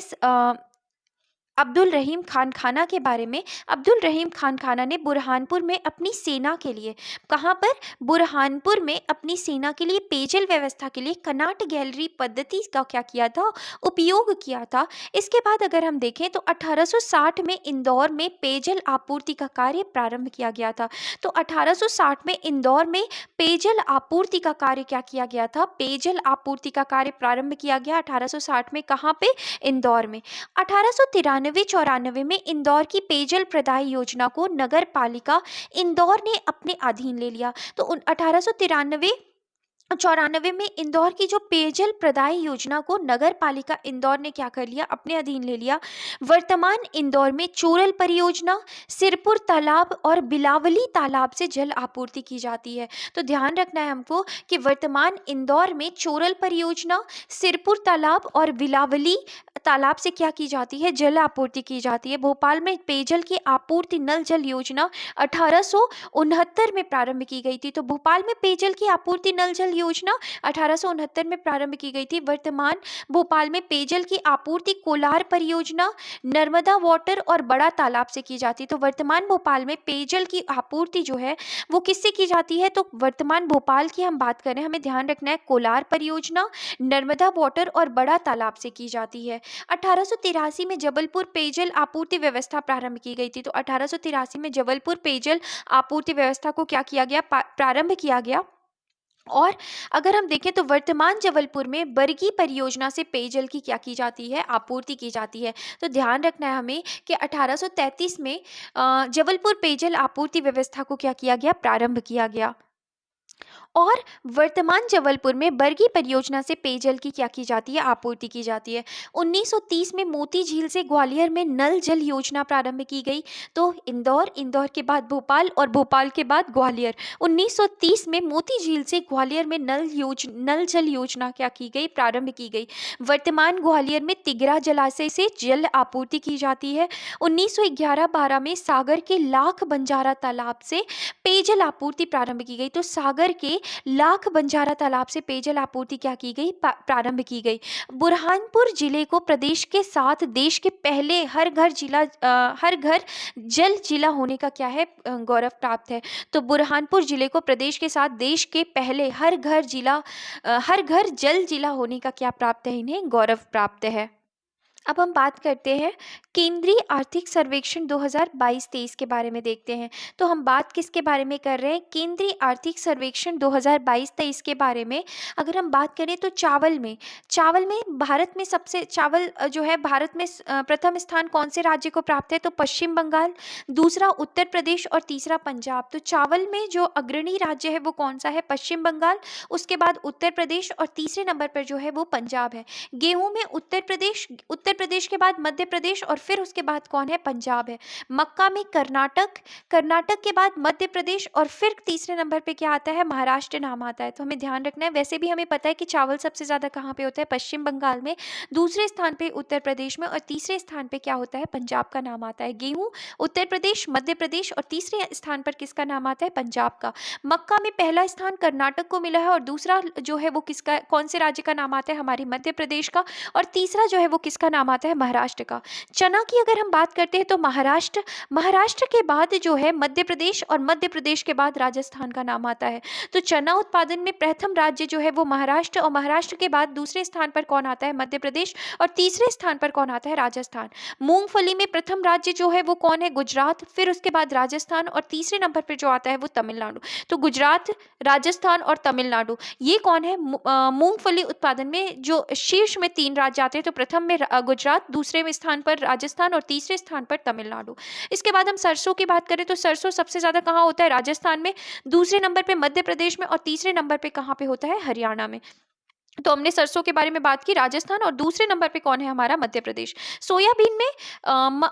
S1: अब्दुल रहीम खान खाना के बारे में। अब्दुल रहीम खान खाना ने बुरहानपुर में अपनी सेना के लिए, कहाँ पर? बुरहानपुर में अपनी सेना के लिए पेयजल व्यवस्था के लिए कनाट गैलरी पद्धति का क्या किया था? उपयोग किया था। इसके बाद अगर हम देखें तो 1860 में इंदौर में पेयजल आपूर्ति का कार्य प्रारंभ किया गया था। तो 1860 में इंदौर में पेयजल आपूर्ति का कार्य क्या किया गया था? पेयजल आपूर्ति का कार्य प्रारंभ किया गया 1860 में। कहाँ पे? इंदौर में। 1893-94 में इंदौर की पेयजल प्रदाय योजना को नगर पालिका इंदौर ने अपने अधीन ले लिया। तो 1893-94 में इंदौर की जो पेयजल प्रदाय योजना को नगर पालिका इंदौर ने क्या कर लिया? अपने अधीन ले लिया। वर्तमान इंदौर में चोरल परियोजना, सिरपुर तालाब और बिलावली तालाब से जल आपूर्ति की जाती है। तो ध्यान रखना है हमको कि वर्तमान इंदौर में चोरल परियोजना, सिरपुर तालाब और बिलावली तालाब से क्या की जाती है? जल आपूर्ति की जाती है। भोपाल में पेयजल की आपूर्ति नल जल योजना 1869 में प्रारंभ की गई थी। तो भोपाल में पेयजल की आपूर्ति नल जल योजना 1869 में प्रारंभ की गई थी। वर्तमान भोपाल में पेयजल की आपूर्ति कोलार परियोजना, नर्मदा वाटर और बड़ा तालाब से की जाती है। तो वर्तमान भोपाल में पेयजल की आपूर्ति जो है वो किससे की जाती है? तो वर्तमान भोपाल की हम बात करें, हमें ध्यान रखना है कोलार परियोजना, नर्मदा वाटर और बड़ा तालाब से की जाती है। 1883 में जबलपुर पेयजल आपूर्ति व्यवस्था प्रारंभ की गई थी। तो 1883 में जबलपुर पेयजल आपूर्ति व्यवस्था को क्या किया गया? प्रारंभ किया गया। और अगर हम देखें तो वर्तमान जबलपुर में बरगी परियोजना से पेयजल की क्या की जाती है? आपूर्ति की जाती है। तो ध्यान रखना है हमें कि 1833 में जबलपुर पेयजल आपूर्ति व्यवस्था को क्या किया गया? प्रारंभ किया गया। और वर्तमान जबलपुर में बरगी परियोजना से पेयजल की क्या की जाती है, आपूर्ति की जाती है। 1930 में मोती झील से ग्वालियर में नल जल योजना प्रारंभ की गई। तो इंदौर, इंदौर के बाद भोपाल और भोपाल के बाद ग्वालियर। 1930 में मोती झील से ग्वालियर में नल जल योजना क्या की गई, प्रारंभ की गई। वर्तमान ग्वालियर में तिगरा जलाशय से जल आपूर्ति की जाती है। 1911-12 में सागर के लाख बंजारा तालाब से पेयजल आपूर्ति प्रारंभ की गई। तो सागर के लाख बंजारा तालाब से पेयजल आपूर्ति क्या की गई, प्रारंभ की गई। बुरहानपुर जिले को प्रदेश के साथ देश के पहले हर घर जल जिला होने का क्या है, गौरव प्राप्त है। तो बुरहानपुर जिले को प्रदेश के साथ देश के पहले हर घर जल जिला होने का क्या प्राप्त है, इन्हें गौरव प्राप्त है। अब हम बात करते हैं केंद्रीय आर्थिक सर्वेक्षण 2022-23 के बारे में देखते हैं। तो हम बात किसके बारे में कर रहे हैं, केंद्रीय आर्थिक सर्वेक्षण 2022-23 के बारे में। अगर हम बात करें तो चावल में भारत में भारत में प्रथम स्थान कौन से राज्य को प्राप्त है, तो पश्चिम बंगाल, दूसरा उत्तर प्रदेश और तीसरा पंजाब। तो चावल में जो अग्रणी राज्य है वो कौन सा है, पश्चिम बंगाल, उसके बाद उत्तर प्रदेश और तीसरे नंबर पर जो है वो पंजाब है। गेहूं में उत्तर प्रदेश के बाद मध्य प्रदेश और फिर उसके बाद कौन है, पंजाब है। मक्का में कर्नाटक के बाद मध्य प्रदेश और फिर तीसरे नंबर पे क्या आता है, महाराष्ट्र नाम आता है। तो हमें ध्यान रखना है। वैसे भी हमें पता है कि चावल सबसे ज़्यादा कहाँ पे होता है, पश्चिम बंगाल में, दूसरे स्थान पे उत्तर प्रदेश में और तीसरे स्थान पे क्या होता है, पंजाब का नाम आता है। गेहूँ उत्तर प्रदेश, मध्य प्रदेश और तीसरे स्थान पर किसका नाम आता है, पंजाब का। मक्का में पहला स्थान कर्नाटक को मिला है और दूसरा जो है वो किसका, कौन से राज्य का नाम आता है, हमारे मध्य प्रदेश का, और तीसरा जो है वो किसका नाम आता है, महाराष्ट्र का। चना की अगर हम बात करते हैं तो महाराष्ट्र के बाद जो है मध्य प्रदेश और मध्य प्रदेश के बाद राजस्थान का नाम आता है। तो चना उत्पादन में प्रथम राज्य जो है वो महाराष्ट्र और महाराष्ट्र के बाद दूसरे स्थान पर कौन आता है, मध्य प्रदेश, और तीसरे स्थान पर कौन आता है, राजस्थान। मूंगफली में प्रथम राज्य जो है वो कौन है, गुजरात, फिर उसके बाद राजस्थान और तीसरे नंबर पर जो आता है वो तमिलनाडु। तो गुजरात, राजस्थान और तमिलनाडु, ये कौन है, मूंगफली उत्पादन में जो शीर्ष में 3 राज्य आते हैं। तो प्रथम में गुजरात, दूसरे में स्थान पर राजस्थान और तीसरे स्थान पर तमिलनाडु। इसके बाद हम सरसों की बात करें तो सरसों सबसे ज्यादा कहाँ होता है, राजस्थान में, दूसरे नंबर पे मध्य प्रदेश में और तीसरे नंबर पे कहाँ पे होता है, हरियाणा में। तो हमने सरसों के बारे में बात की, राजस्थान, और दूसरे नंबर पे कौन है, हमारा मध्य प्रदेश। सोयाबीन में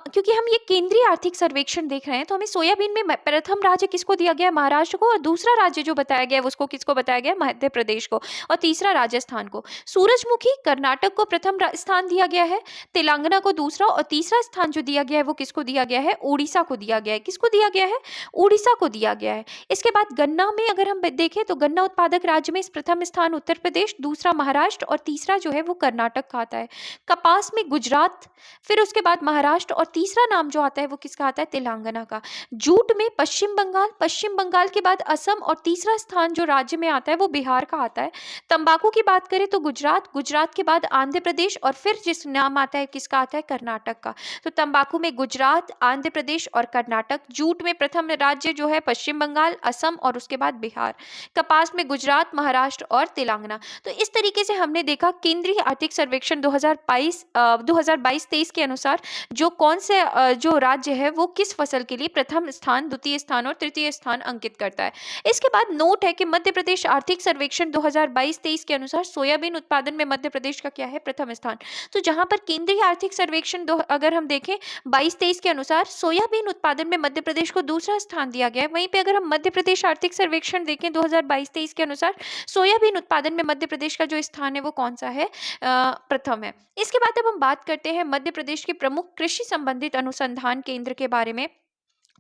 S1: क्योंकि हम ये केंद्रीय आर्थिक सर्वेक्षण देख रहे हैं तो हमें सोयाबीन में प्रथम राज्य किसको दिया गया है, महाराष्ट्र को, और दूसरा राज्य जो बताया गया है उसको किसको बताया गया है, मध्य प्रदेश को, और तीसरा राजस्थान को। सूरजमुखी कर्नाटक को प्रथम स्थान दिया गया है, तेलंगाना को दूसरा, और तीसरा स्थान जो दिया गया है वो किसको दिया गया है, उड़ीसा को दिया गया है। किसको दिया गया है, उड़ीसा को दिया गया है। इसके बाद गन्ना में अगर हम देखें तो गन्ना उत्पादक राज्य में प्रथम स्थान उत्तर प्रदेश, दूसरा महाराष्ट्र और तीसरा जो है वो कर्नाटक का आता है। कपास में गुजरात, फिर उसके बाद महाराष्ट्र और तीसरा नाम जो आता है वो किसका आता है, तेलंगाना का। जूट में पश्चिम बंगाल के बाद असम और तीसरा स्थान जो राज्य में आता है वो बिहार का आता है। तंबाकू की बात करें तो गुजरात के बाद आंध्र प्रदेश और फिर जिस नाम आता है किसका आता है, कर्नाटक का। तो तंबाकू में गुजरात, आंध्र प्रदेश और कर्नाटक। जूट में प्रथम राज्य जो है पश्चिम बंगाल, असम और उसके बाद बिहार। कपास में गुजरात, महाराष्ट्र और तेलंगाना। तो इस तरीके से हमने देखा केंद्रीय आर्थिक सर्वेक्षण 2022-23 के अनुसार जो कौन से जो राज्य है वो किस फसल के लिए प्रथम स्थान, द्वितीय स्थान और तृतीय स्थान अंकित करता है। इसके बाद नोट है कि मध्य प्रदेश आर्थिक सर्वेक्षण 2022-23 के अनुसार सोयाबीन उत्पादन में मध्य प्रदेश का क्या है, प्रथम स्थान। तो जहां पर केंद्रीय आर्थिक सर्वेक्षण अगर हम देखें 22-23 के अनुसार सोयाबीन उत्पादन में मध्य प्रदेश को दूसरा स्थान दिया गया है, वहीं पे अगर हम मध्य प्रदेश आर्थिक सर्वेक्षण देखें 2022-23 के अनुसार सोयाबीन उत्पादन में मध्य प्रदेश का जो स्थान है वो कौन सा है, प्रथम है। इसके बाद अब हम बात करते हैं मध्य प्रदेश के प्रमुख कृषि संबंधित अनुसंधान केंद्र के बारे में।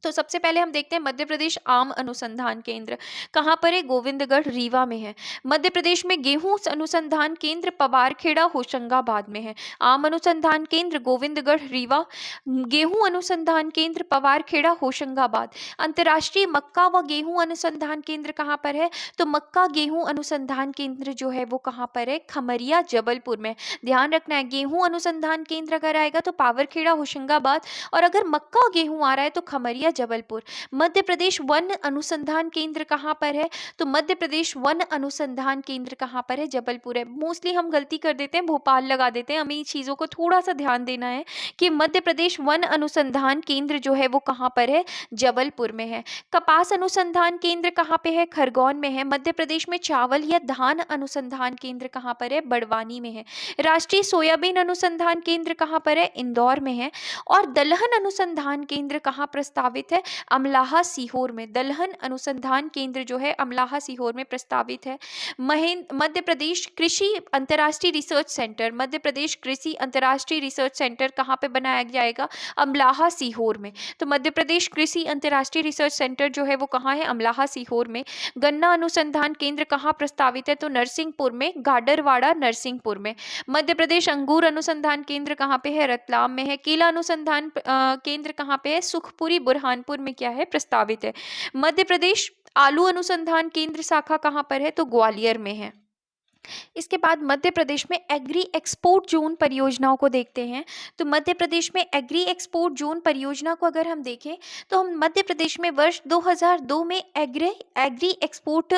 S1: तो सबसे पहले हम देखते हैं मध्य प्रदेश आम अनुसंधान केंद्र कहाँ पर है, गोविंदगढ़, रीवा में है। मध्य प्रदेश में गेहूं अनुसंधान केंद्र पवारखेड़ा, होशंगाबाद में है। आम अनुसंधान केंद्र गोविंदगढ़, रीवा, गेहूं अनुसंधान केंद्र पवारखेड़ा, होशंगाबाद। अंतर्राष्ट्रीय मक्का व गेहूं अनुसंधान केंद्र कहाँ पर है, तो मक्का गेहूं अनुसंधान केंद्र जो है वो कहाँ पर है, खमरिया, जबलपुर में। ध्यान रखना है, गेहूं अनुसंधान केंद्र अगर आएगा तो पावरखेड़ा, होशंगाबाद, और अगर मक्का गेहूं आ रहा है तो खमरिया, या जबलपुर? मध्य प्रदेश वन अनुसंधान केंद्र कहाँ पर है? तो मध्य प्रदेश वन अनुसंधान केंद्र कहाँ पर है? जबलपुर है। मोस्टली हम गलती कर देते हैं, भोपाल लगा देते हैं। हमें ये चीज़ों को थोड़ा सा ध्यान देना है कि मध्य प्रदेश वन अनुसंधान केंद्र जो है वो कहाँ पर है? जबलपुर में है। कपास अनुसंधान केंद्र कहाँ पे है? खरगोन में है। मध्य प्रदेश में चावल या धान अनुसंधान केंद्र कहाँ पर है? बड़वानी में है। राष्ट्रीय सोयाबीन अनुसंधान केंद्र कहाँ पर है? इंदौर में है। और दलहन अनुसंधान केंद्र कहाँ प्रस्तावित है? अमलाहा सीहोर में। दलहन अनुसंधान केंद्र जो है अमलाहा सीहोर में प्रस्तावित है। मध्य प्रदेश कृषि अंतर्राष्ट्रीय रिसर्च सेंटर, मध्य प्रदेश कृषि अंतर्राष्ट्रीय रिसर्च सेंटर कहाँ पे बनाया जाएगा? अमलाहा सीहोर में। तो मध्य प्रदेश कृषि अंतर्राष्ट्रीय रिसर्च सेंटर जो है वो कहाँ है? अमलाहा सीहोर में। गन्ना अनुसंधान केंद्र कहाँ प्रस्तावित है? तो नरसिंहपुर में, गाडरवाड़ा नरसिंहपुर में। मध्य प्रदेश अंगूर अनुसंधान केंद्र कहाँ पे है? रतलाम में है। केला अनुसंधान केंद्र कहाँ पे है? सुखपुरी बुरहानपुर में क्या है? प्रस्तावित है। मध्य प्रदेश आलू अनुसंधान केंद्र शाखा कहाँ पर है? तो ग्वालियर में है। इसके बाद मध्य प्रदेश में एग्री एक्सपोर्ट जोन परियोजनाओं को देखते हैं। तो मध्य प्रदेश में एग्री एक्सपोर्ट जोन परियोजना को अगर हम देखें तो हम मध्य प्रदेश में वर्ष 2002 में एग्री एक्सपोर्ट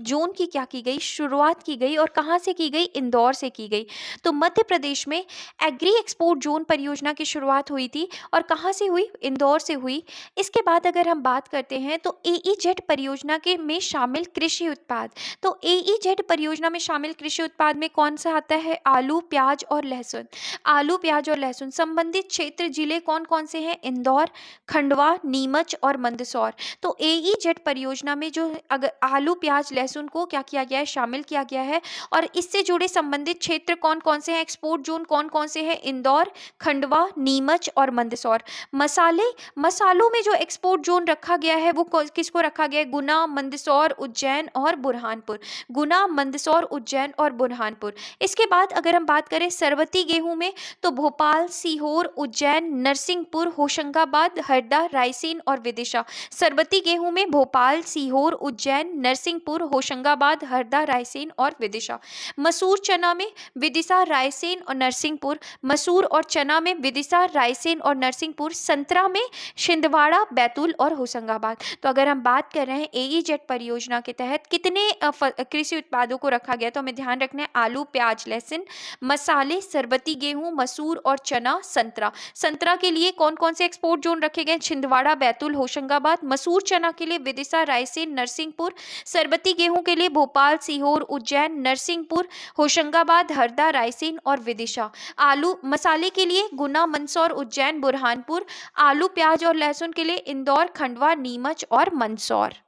S1: जोन की क्या की गई? शुरुआत की गई। और कहाँ से की गई? इंदौर से की गई। तो मध्य प्रदेश में एग्री एक्सपोर्ट जोन परियोजना की शुरुआत हुई थी और कहाँ से हुई? इंदौर से हुई। इसके बाद अगर हम बात करते हैं तो AEZ परियोजना के में शामिल कृषि उत्पाद, तो AEZ परियोजना में शामिल कृषि उत्पाद में कौन सा आता है? आलू, प्याज और लहसुन। आलू, प्याज और लहसुन। संबंधित क्षेत्र जिले कौन कौन से हैं? इंदौर, खंडवा, नीमच और मंदसौर। तो AEZ परियोजना में जो अगर आलू, प्याज, लहसुन को क्या किया गया है? शामिल किया गया है। और इससे जुड़े संबंधित क्षेत्र कौन कौन से हैं? एक्सपोर्ट जोन कौन कौन से हैं? इंदौर, खंडवा, नीमच और मंदसौर। मसालों में जो एक्सपोर्ट जोन रखा गया है वो किसको रखा गया है? गुना, मंदसौर, उज्जैन और बुरहानपुर। गुना, मंदसौर, उज्जैन और बुरहानपुर। इसके बाद अगर हम बात करें सरबती गेहूं में तो भोपाल, सीहोर, उज्जैन, नरसिंहपुर, होशंगाबाद, हरदा, रायसेन और विदिशा। सरबती गेहूं में भोपाल, सीहोर, उज्जैन, नरसिंहपुर, होशंगाबाद, हरदा, रायसेन और विदिशा। मसूर चना में विदिशा, रायसेन और नरसिंहपुर। मसूर और चना में विदिशा, रायसेन और नरसिंहपुर। संतरा में छिंदवाड़ा, बैतूल और होशंगाबाद। तो अगर हम बात कर रहे हैं AEZ परियोजना के तहत कितने कृषि उत्पादों को रखा गया तो हमें ध्यान रखना है आलू, प्याज, लहसुन, मसाले, सरबती गेहूं, मसूर और चना, संतरा। संतरा के लिए कौन कौन से एक्सपोर्ट जोन रखे गए? छिंदवाड़ा, बैतूल, होशंगाबाद। मसूर चना के लिए विदिशा, रायसेन, नरसिंहपुर। सरबती गेहूं के लिए भोपाल, सीहोर, उज्जैन, नरसिंहपुर, होशंगाबाद, हरदा, रायसेन और विदिशा। आलू मसाले के लिए गुना, मंदसौर, उज्जैन, बुरहानपुर। आलू, प्याज और लहसुन के लिए इंदौर, खंडवा, नीमच और मंदसौर।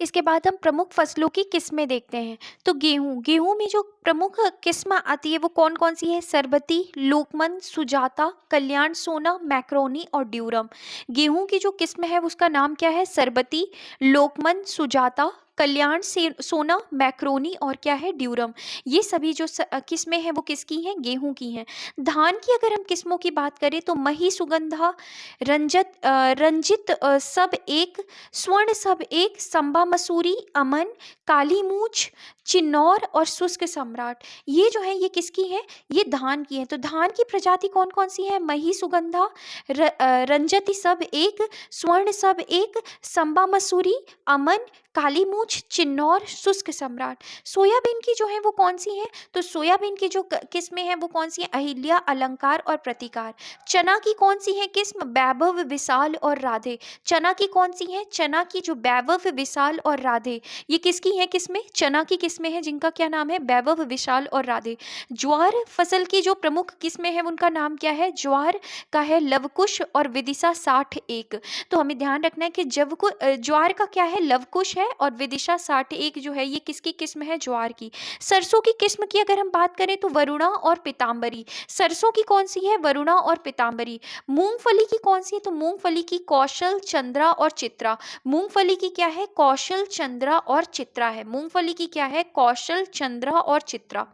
S1: इसके बाद हम प्रमुख फसलों की किस्में देखते हैं। तो गेहूं में जो प्रमुख किस्म आती है वो कौन कौन सी है? सरबती, लोकमन, सुजाता, कल्याण सोना, मैक्रोनी और ड्यूरम। गेहूं की जो किस्म है उसका नाम क्या है? सरबती, लोकमन, सुजाता, कल्याण सोना, मैक्रोनी और क्या है? ड्यूरम। ये सभी जो किस्में हैं वो किसकी हैं? गेहूं की हैं। धान की अगर हम किस्मों की बात करें तो मही सुगंधा, रंजित सब एक, स्वर्ण सब एक, संबा मसूरी, अमन, काली मूछ, चिन्नौर और शुष्क सम्राट। ये जो है ये किसकी है? ये धान की है। तो धान की प्रजाति कौन कौन सी है? मही सुगंधा, रंजती सब एक, स्वर्ण सब एक, संबा मसूरी, अमन, काली मूछ, चिन्नौर, शुष्क सम्राट। सोयाबीन की जो है वो कौन सी है? तो सोयाबीन की जो किस्में हैं वो कौन सी है? अहिल्या, अलंकार और प्रतिकार। चना की कौन सी है किस्म? वैभव, विशाल और राधे। चना की कौन सी है? चना की जो वैभव, विशाल और राधे, ये किसकी है किस्में? चना की किस्में हैं जिनका क्या नाम है? वैभव, विशाल और राधे। ज्वार फसल की जो प्रमुख किस्में हैं उनका नाम क्या है? ज्वार का है लवकुश और विदिशा 61। तो हमें ध्यान रखना है कि ज्वार का क्या है? लवकुश है और विदिशा 61 जो है ये किसकी किस्म है? ज्वार की। सरसों की किस्म की अगर हम बात करें तो वरुणा और पीतांबरी। सरसों की कौन सी है? वरुणा और पीतांबरी। मूंगफली की कौन सी है? तो मूंगफली की कौशल, चंद्रा और चित्रा। मूंगफली की क्या है? कौशल, चंद्रा और चित्रा है। मूंगफली की क्या है? कौशल, चंद्रा और चित्रा।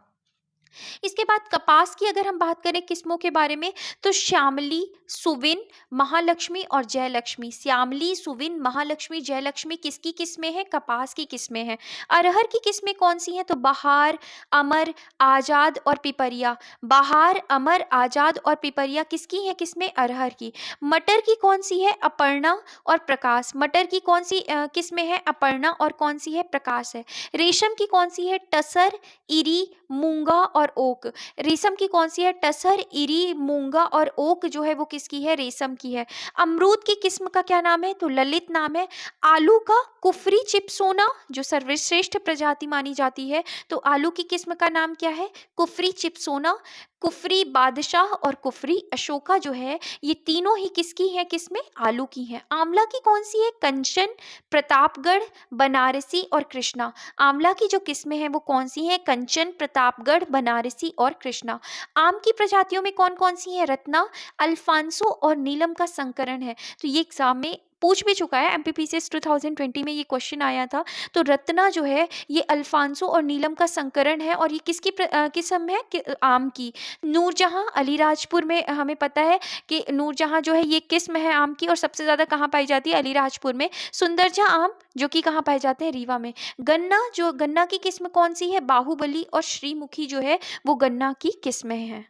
S1: इसके बाद कपास की अगर हम बात करें किस्मों के बारे में, तो श्यामली, सुविन, महालक्ष्मी और जयलक्ष्मी। श्यामली, सुविन, महालक्ष्मी, जयलक्ष्मी किसकी किस्में हैं? कपास की किस्में हैं। अरहर की किस्में कौन सी हैं? तो बहार, अमर, आजाद और पिपरिया। बहार, अमर, आजाद और पिपरिया किसकी हैं किस्में? अरहर की। मटर की कौन सी है? अपर्णा और प्रकाश। मटर की कौन सी किस्में हैं? अपर्णा और कौन सी है? प्रकाश है। रेशम की कौन सी है? टसर, इरी, मूंगा और ओक। रेशम की कौन सी है? टसर, इरी, मूंगा और ओक जो है वो किसकी है? रेशम की है। अमरूद की किस्म का क्या नाम है? तो ललित नाम है। आलू का कुफरी चिपसोना जो सर्वश्रेष्ठ प्रजाति मानी जाती है, तो आलू की किस्म का नाम क्या है? कुफरी चिपसोना। कुफरी बादशाह और कुफरी अशोका जो है ये तीनों ही किसकी हैं? किस्में? आलू की हैं। आंवला की कौन सी है? कंचन, प्रतापगढ़, बनारसी और कृष्णा। आंवला की जो किस्में हैं वो कौन सी हैं? कंचन, प्रतापगढ़, बनारसी और कृष्णा। आम की प्रजातियों में कौन कौन सी हैं? रत्ना, अल्फांसो और नीलम का संकरण है। तो ये एग्जाम में पूछ भी चुका है, एमपीपीसीएस 2020 में ये क्वेश्चन आया था। तो रत्ना जो है ये अल्फांसो और नीलम का संकरण है और ये किसकी किस्म है? आम की। नूरजहां, अलीराजपुर में हमें पता है कि नूरजहां जो है ये किस्म है आम की और सबसे ज़्यादा कहाँ पाई जाती है? अलीराजपुर में। सुंदरजा आम जो कि कहाँ पाए जाते हैं? रीवा में। गन्ना, जो गन्ना की किस्म कौन सी है? बाहुबली और श्रीमुखी जो है वो गन्ना की किस्में हैं।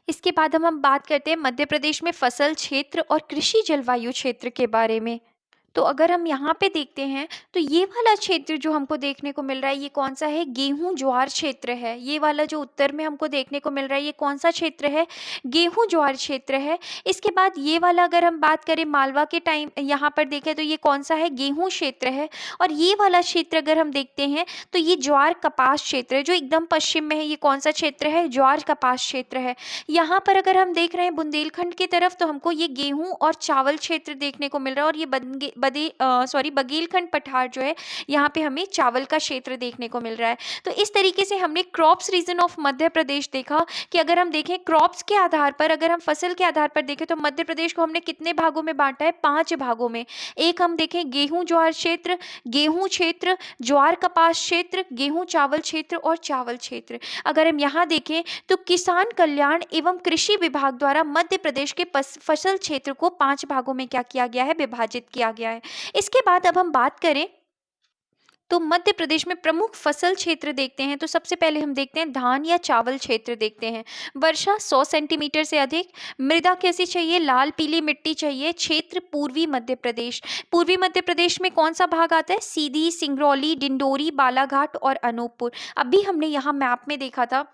S1: इसके बाद हम बात करते हैं मध्य प्रदेश में फसल क्षेत्र और कृषि जलवायु क्षेत्र के बारे में। तो अगर हम यहाँ पे देखते हैं तो ये वाला क्षेत्र जो हमको देखने को मिल रहा है ये कौन सा है? गेहूं ज्वार क्षेत्र है। ये वाला जो उत्तर में हमको देखने को मिल रहा है ये कौन सा क्षेत्र है? गेहूं ज्वार क्षेत्र है। इसके बाद ये वाला अगर हम बात करें मालवा के टाइम यहाँ पर देखें तो ये कौन सा है? गेहूं क्षेत्र है। और ये वाला क्षेत्र अगर हम देखते हैं तो ये ज्वार कपास क्षेत्र है जो एकदम पश्चिम में है। ये कौन सा क्षेत्र है? ज्वार कपास क्षेत्र है। यहाँ पर अगर हम देख रहे हैं बुंदेलखंड की तरफ तो हमको ये गेहूं और चावल क्षेत्र देखने को मिल रहा है और ये बघेलखंड पठार जो है यहाँ पे हमें चावल का क्षेत्र देखने को मिल रहा है। तो इस तरीके से हमने crops reason of Madhya Pradesh देखा कि अगर हम देखें क्रॉप्स के आधार पर, अगर हम फसल के आधार पर देखें तो मध्य प्रदेश को हमने कितने भागों में बांटा है? 5 भागों में। एक हम देखें गेहूं ज्वार क्षेत्र, गेहूं क्षेत्र, ज्वार कपास क्षेत्र, गेहूं चावल क्षेत्र और चावल क्षेत्र। अगर हम यहाँ देखें तो किसान कल्याण एवं कृषि विभाग द्वारा मध्य प्रदेश के फसल क्षेत्र को 5 भागों में क्या किया गया है? विभाजित किया गया है। इसके बाद अब हम बात करें तो मध्य प्रदेश में प्रमुख फसल क्षेत्र देखते हैं तो सबसे पहले हम देखते हैं धान या चावल क्षेत्र देखते हैं। वर्षा 100 सेंटीमीटर से अधिक। मृदा कैसी चाहिए? लाल पीली मिट्टी चाहिए। क्षेत्र पूर्वी मध्य प्रदेश। पूर्वी मध्य प्रदेश में कौन सा भाग आता है? सीधी, सिंगरौली, डिंडोरी, बालाघाट और अनूपपुर। अभी हमने यहाँ मैप में देखा था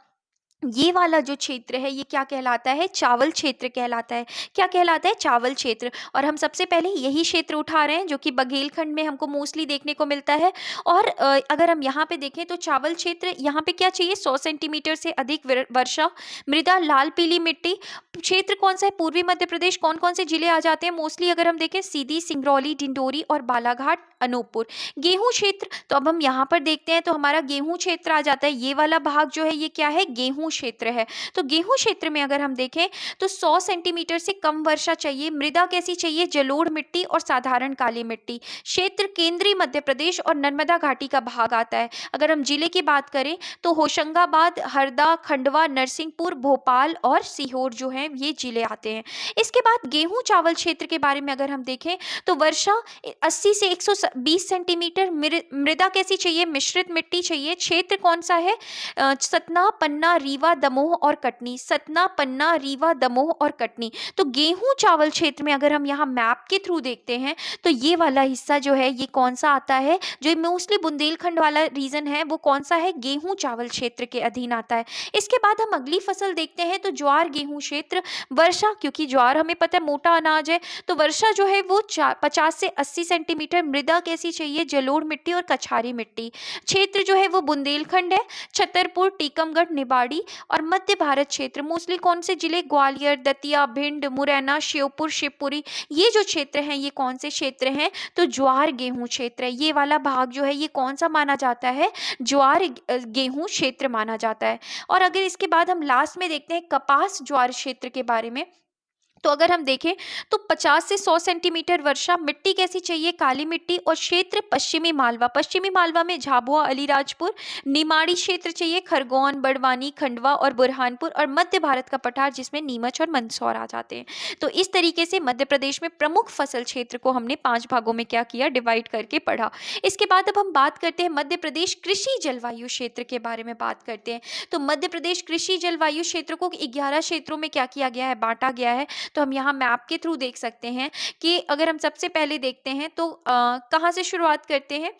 S1: ये वाला जो क्षेत्र है ये क्या कहलाता है? चावल क्षेत्र कहलाता है। क्या कहलाता है? चावल क्षेत्र। और हम सबसे पहले यही क्षेत्र उठा रहे हैं जो कि बघेलखंड में हमको मोस्टली देखने को मिलता है। और अगर हम यहाँ पे देखें तो चावल क्षेत्र यहाँ पे क्या चाहिए? 100 सेंटीमीटर से अधिक वर्षा। मृदा लाल पीली मिट्टी। क्षेत्र कौन सा है? पूर्वी मध्य प्रदेश। कौन कौन से जिले आ जाते हैं मोस्टली अगर हम देखें? सीधी, सिंगरौली, डिंडोरी और बालाघाट, अनूपपुर। गेहूं क्षेत्र, तो अब हम यहाँ पर देखते हैं तो हमारा गेहूं क्षेत्र आ जाता है। ये वाला भाग जो है ये क्या है? गेहूं क्षेत्र है। तो गेहूं क्षेत्र में अगर हम देखें तो 100 सेंटीमीटर से कम वर्षा चाहिए। मृदा कैसी चाहिए? जलोढ़ मिट्टी और साधारण काली मिट्टी। क्षेत्र केंद्रीय मध्य प्रदेश और नर्मदा घाटी का भाग आता है। अगर हम जिले की बात करें तो होशंगाबाद, हरदा, खंडवा, नरसिंहपुर, भोपाल और सीहोर जो है ये जिले आते हैं। इसके बाद गेहूं चावल क्षेत्र के बारे में अगर हम देखें तो वर्षा 80 से 120 सेंटीमीटर। मृदा कैसी चाहिए? मिश्रित मिट्टी चाहिए। क्षेत्र कौन सा है? सतना, पन्ना, रीवा, दमोह और कटनी। सतना, पन्ना, रीवा, दमोह और कटनी। तो गेहूं चावल क्षेत्र में अगर हम यहाँ मैप के थ्रू देखते हैं तो ये वाला हिस्सा जो है ये कौन सा आता है? जो मोस्टली बुंदेलखंड वाला रीजन है वो कौन सा है? गेहूं चावल क्षेत्र के अधीन आता है। इसके बाद हम अगली फसल देखते हैं तो ज्वार गेहूं क्षेत्र। वर्षा, क्योंकि ज्वार हमें पता है मोटा अनाज है तो वर्षा जो है वो 50 से 80 सेंटीमीटर। मृदा कैसी चाहिए? जलोढ़ मिट्टी और कछारी मिट्टी। क्षेत्र जो है वो बुंदेलखंड है, छतरपुर, टीकमगढ़, निवाड़ी और मध्य भारत क्षेत्र। मोस्टली कौन से जिले? ग्वालियर, दतिया, भिंड, मुरैना, श्योपुर, शिवपुरी। ये जो क्षेत्र हैं ये कौन से क्षेत्र हैं? तो ज्वार गेहूं क्षेत्र है। ये वाला भाग जो है ये कौन सा माना जाता है? ज्वार गेहूं क्षेत्र माना जाता है। और अगर इसके बाद हम लास्ट में देखते हैं कपास ज्वार क्षेत्र के बारे में तो अगर हम देखें तो 50 से 100 सेंटीमीटर वर्षा। मिट्टी कैसी चाहिए? काली मिट्टी। और क्षेत्र पश्चिमी मालवा। पश्चिमी मालवा में झाबुआ, अलीराजपुर। निमाड़ी क्षेत्र चाहिए, खरगोन, बड़वानी, खंडवा और बुरहानपुर। और मध्य भारत का पठार जिसमें नीमच और मंदसौर आ जाते हैं। तो इस तरीके से मध्य प्रदेश में प्रमुख फसल क्षेत्र को हमने 5 भागों में क्या किया? डिवाइड करके पढ़ा। इसके बाद अब हम बात करते हैं मध्य प्रदेश कृषि जलवायु क्षेत्र के बारे में बात करते हैं। तो मध्य प्रदेश कृषि जलवायु क्षेत्र को 11 क्षेत्रों में क्या किया गया है? बांटा गया है। तो हम यहाँ मैप के थ्रू देख सकते हैं कि अगर हम सबसे पहले देखते हैं तो कहाँ से शुरुआत करते हैं?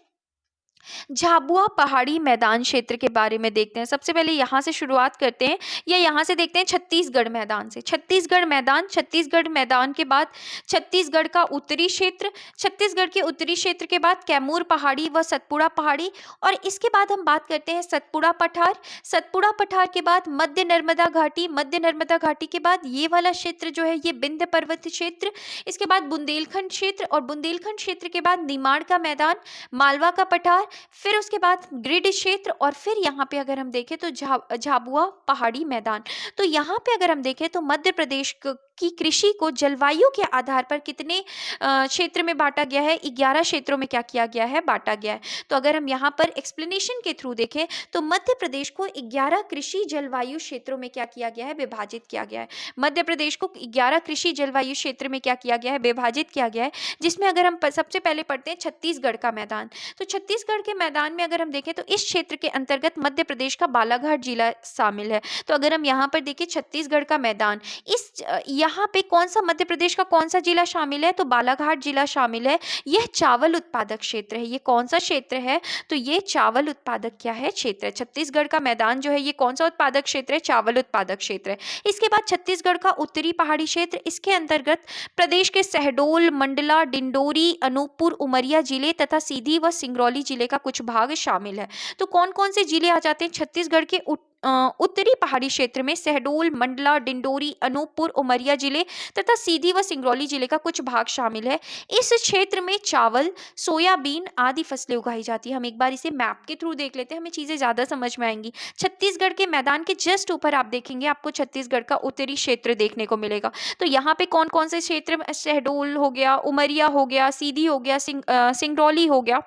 S1: झाबुआ पहाड़ी मैदान क्षेत्र के बारे में देखते हैं। सबसे पहले यहाँ से शुरुआत करते हैं, या यहाँ से देखते हैं छत्तीसगढ़ मैदान से। छत्तीसगढ़ मैदान के बाद छत्तीसगढ़ का उत्तरी क्षेत्र, छत्तीसगढ़ के उत्तरी क्षेत्र के बाद कैमूर पहाड़ी व सतपुड़ा पहाड़ी। और इसके बाद हम बात करते हैं सतपुड़ा पठार। सतपुड़ा पठार के बाद मध्य नर्मदा घाटी। मध्य नर्मदा घाटी के बाद ये वाला क्षेत्र जो है ये विंध्य पर्वत क्षेत्र। इसके बाद बुंदेलखंड क्षेत्र, और बुंदेलखंड क्षेत्र के बाद निमाड़ का मैदान, मालवा का पठार, फिर उसके बाद ग्रिड क्षेत्र, और फिर यहाँ पे अगर हम देखें तो झाबुआ पहाड़ी मैदान। तो यहाँ पे अगर हम देखें तो मध्य प्रदेश की कृषि को जलवायु के आधार पर कितने क्षेत्र में बांटा गया है? 11 क्षेत्रों में क्या किया गया है? बांटा गया है। तो अगर हम यहाँ पर एक्सप्लेनेशन के थ्रू देखें तो मध्य प्रदेश को 11 कृषि जलवायु क्षेत्रों में क्या किया गया है? विभाजित किया गया है। मध्य प्रदेश को 11 कृषि जलवायु क्षेत्र में क्या किया गया है? विभाजित किया गया है। जिसमें अगर हम सबसे पहले पढ़ते हैं छत्तीसगढ़ का मैदान। तो छत्तीसगढ़ के मैदान में अगर हम देखें तो इस क्षेत्र के अंतर्गत मध्य प्रदेश का बालाघाट जिला शामिल है। तो अगर हम यहाँ पर देखें छत्तीसगढ़ का मैदान, इस यहाँ पे कौन सा मध्य प्रदेश का कौन सा जिला शामिल है? तो बालाघाट जिला शामिल है। यह चावल उत्पादक क्षेत्र है। ये कौन सा क्षेत्र है? तो ये चावल उत्पादक क्या है? क्षेत्र है। छत्तीसगढ़ का मैदान जो है ये कौन सा उत्पादक क्षेत्र है? चावल उत्पादक क्षेत्र है। इसके बाद छत्तीसगढ़ का उत्तरी पहाड़ी क्षेत्र, इसके अंतर्गत प्रदेश के शहडोल, मंडला, डिंडोरी, अनूपपुर, उमरिया जिले तथा सीधी व सिंगरौली जिले का कुछ भाग शामिल है। तो कौन कौन से जिले आ जाते हैं छत्तीसगढ़ के उत्तरी पहाड़ी क्षेत्र में? शहडोल, मंडला, डिंडोरी, अनूपपुर, उमरिया जिले तथा सीधी व सिंगरौली जिले का कुछ भाग शामिल है। इस क्षेत्र में चावल, सोयाबीन आदि फसलें उगाई जाती है। हम एक बार इसे मैप के थ्रू देख लेते हैं, हमें चीजें ज्यादा समझ में आएंगी। छत्तीसगढ़ के मैदान के जस्ट ऊपर आप देखेंगे आपको छत्तीसगढ़ का उत्तरी क्षेत्र देखने को मिलेगा। तो यहाँ पे कौन कौन से क्षेत्र? शहडोल हो गया, उमरिया हो गया, सीधी हो गया, सिंगरौली हो गया।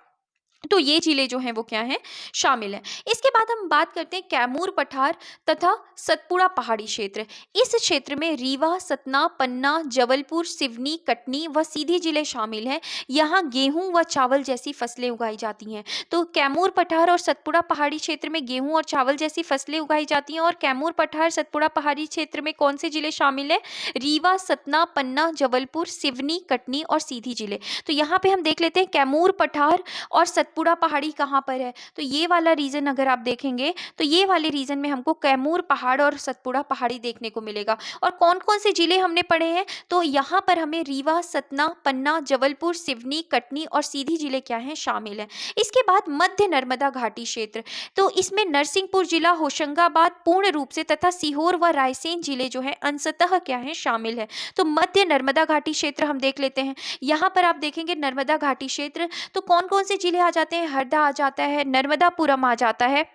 S1: तो ये जिले जो हैं वो क्या हैं? शामिल हैं। इसके बाद हम बात करते हैं कैमूर पठार तथा सतपुड़ा पहाड़ी क्षेत्र। इस क्षेत्र में रीवा, सतना, पन्ना, जबलपुर, सिवनी, कटनी व सीधी जिले शामिल हैं। यहाँ गेहूं व चावल जैसी फसलें उगाई जाती हैं। तो कैमूर पठार और सतपुड़ा पहाड़ी क्षेत्र में गेहूं और चावल जैसी फसलें उगाई जाती हैं। और कैमूर पठार, सतपुड़ा पहाड़ी क्षेत्र में कौन से जिले शामिल है? रीवा, सतना, पन्ना, जबलपुर, सिवनी, कटनी और सीधी जिले। तो यहाँ पे हम देख लेते हैं कैमूर पठार और सतपुड़ा पहाड़ी कहाँ पर है? तो ये वाला रीजन अगर आप देखेंगे तो ये वाले रीजन में हमको कैमूर पहाड़ और सतपुड़ा पहाड़ी देखने को मिलेगा। और कौन कौन से जिले हमने पढ़े हैं? तो यहाँ पर हमें रीवा, सतना, पन्ना, जबलपुर, सिवनी, कटनी और सीधी जिले क्या हैं? शामिल हैं। इसके बाद मध्य नर्मदा घाटी क्षेत्र, तो इसमें नरसिंहपुर जिला, होशंगाबाद पूर्ण रूप से तथा सीहोर व रायसेन जिले जो है अंशतः क्या है? शामिल है। तो मध्य नर्मदा घाटी क्षेत्र हम देख लेते हैं। यहाँ पर आप देखेंगे नर्मदा घाटी क्षेत्र, तो कौन कौन से जिले आ जाते हैं? हरदा आ जाता है, नर्मदापुरम आ जाता है,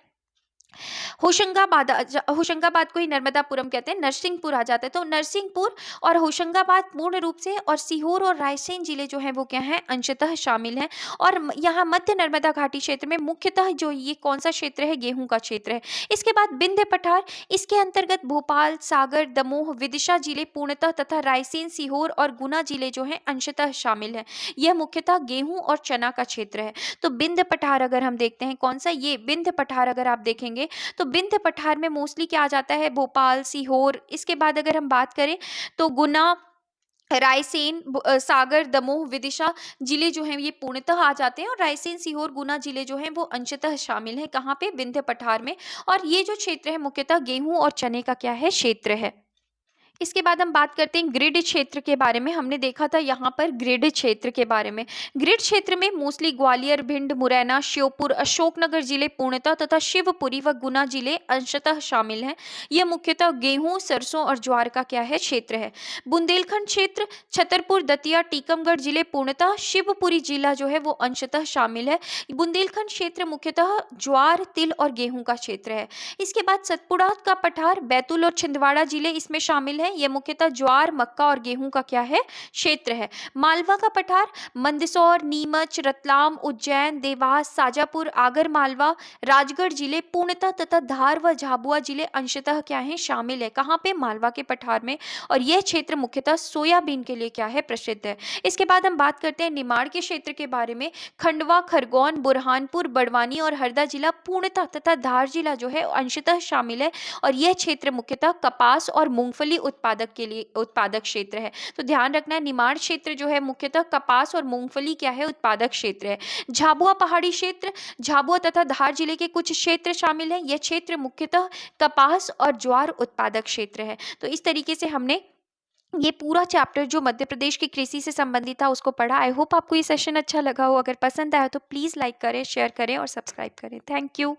S1: होशंगाबाद को ही नर्मदापुरम कहते हैं, नरसिंहपुर आ जाता है। तो नरसिंहपुर और होशंगाबाद पूर्ण रूप से, और सीहोर और रायसेन जिले जो हैं वो क्या हैं? अंशतः शामिल हैं। और यहाँ मध्य नर्मदा घाटी क्षेत्र में मुख्यतः जो ये कौन सा क्षेत्र है? गेहूं का क्षेत्र है। इसके बाद विंध्य पठार, इसके अंतर्गत भोपाल, सागर, दमोह, विदिशा जिले पूर्णतः तथा रायसेन, सीहोर और गुना जिले जो हैं अंशतः शामिल है। यह मुख्यतः गेहूं और चना का क्षेत्र है। तो विंध्य पठार अगर हम देखते हैं कौन सा? ये विंध्य पठार अगर आप देखेंगे तो विंध्य पठार में मोस्टली क्या आ जाता है? भोपाल, सीहोर। इसके बाद अगर हम बात करें तो गुना, रायसेन, सागर, दमोह, विदिशा जिले जो हैं ये पूर्णतः आ जाते हैं। और रायसेन, सीहोर, गुना जिले जो हैं वो अंशतः शामिल हैं। कहाँ पे? विंध्य पठार में। और ये जो क्षेत्र है मुख्यतः गेहूं और चने का क्या है? क्षेत्र है। इसके बाद हम बात करते हैं ग्रिड क्षेत्र के बारे में। हमने देखा था यहाँ पर ग्रिड क्षेत्र के बारे में। ग्रिड क्षेत्र में मोस्टली ग्वालियर, भिंड, मुरैना, श्योपुर, अशोकनगर जिले पूर्णतः तथा शिवपुरी व गुना जिले अंशतः शामिल हैं। यह मुख्यतः गेहूं, सरसों और ज्वार का क्या है? क्षेत्र है। बुंदेलखंड क्षेत्र, छतरपुर, दतिया, टीकमगढ़ जिले पूर्णतः, शिवपुरी जिला जो है वो अंशतः शामिल है। बुंदेलखंड क्षेत्र मुख्यतः ज्वार, तिल और गेहूं का क्षेत्र है। इसके बाद सतपुड़ा का पठार, बैतूल और छिंदवाड़ा जिले इसमें शामिल है। है ये मुख्यतः ज्वार, मक्का और गेहूं का क्या है, क्षेत्र है। मालवा का पठार मंदसौर, नीमच, रतलाम, उज्जैन, देवास, शाजापुर, आगर मालवा, राजगढ़ जिले पूर्णतः तथा धार व झाबुआ जिले अंशतः क्या है, शामिल है। कहाँ पे, मालवा के पठार में। और यह क्षेत्र मुख्यतः सोयाबीन के लिए क्या है, प्रसिद्ध है। इसके बाद हम बात करते हैं निमाड़ के क्षेत्र के बारे में। खंडवा, खरगोन, बुरहानपुर, बड़वानी और हरदा जिला पूर्णतः तथा धार जिला जो है अंशतः शामिल है। और यह क्षेत्र मुख्यतः कपास और मूंगफली उत्पादक क्षेत्र है। तो ध्यान रखना है, निमाड़ क्षेत्र जो है मुख्यतः कपास और मूंगफली क्या है, उत्पादक क्षेत्र है। झाबुआ पहाड़ी क्षेत्र, झाबुआ तथा धार जिले के कुछ क्षेत्र शामिल हैं। यह क्षेत्र मुख्यतः कपास और ज्वार उत्पादक क्षेत्र है। तो इस तरीके से हमने ये पूरा चैप्टर जो मध्य प्रदेश की कृषि से संबंधित था उसको पढ़ा। आई होप आपको ये सेशन अच्छा लगा हो। अगर पसंद आया तो प्लीज़ लाइक करें, शेयर करें और सब्सक्राइब करें। Thank you.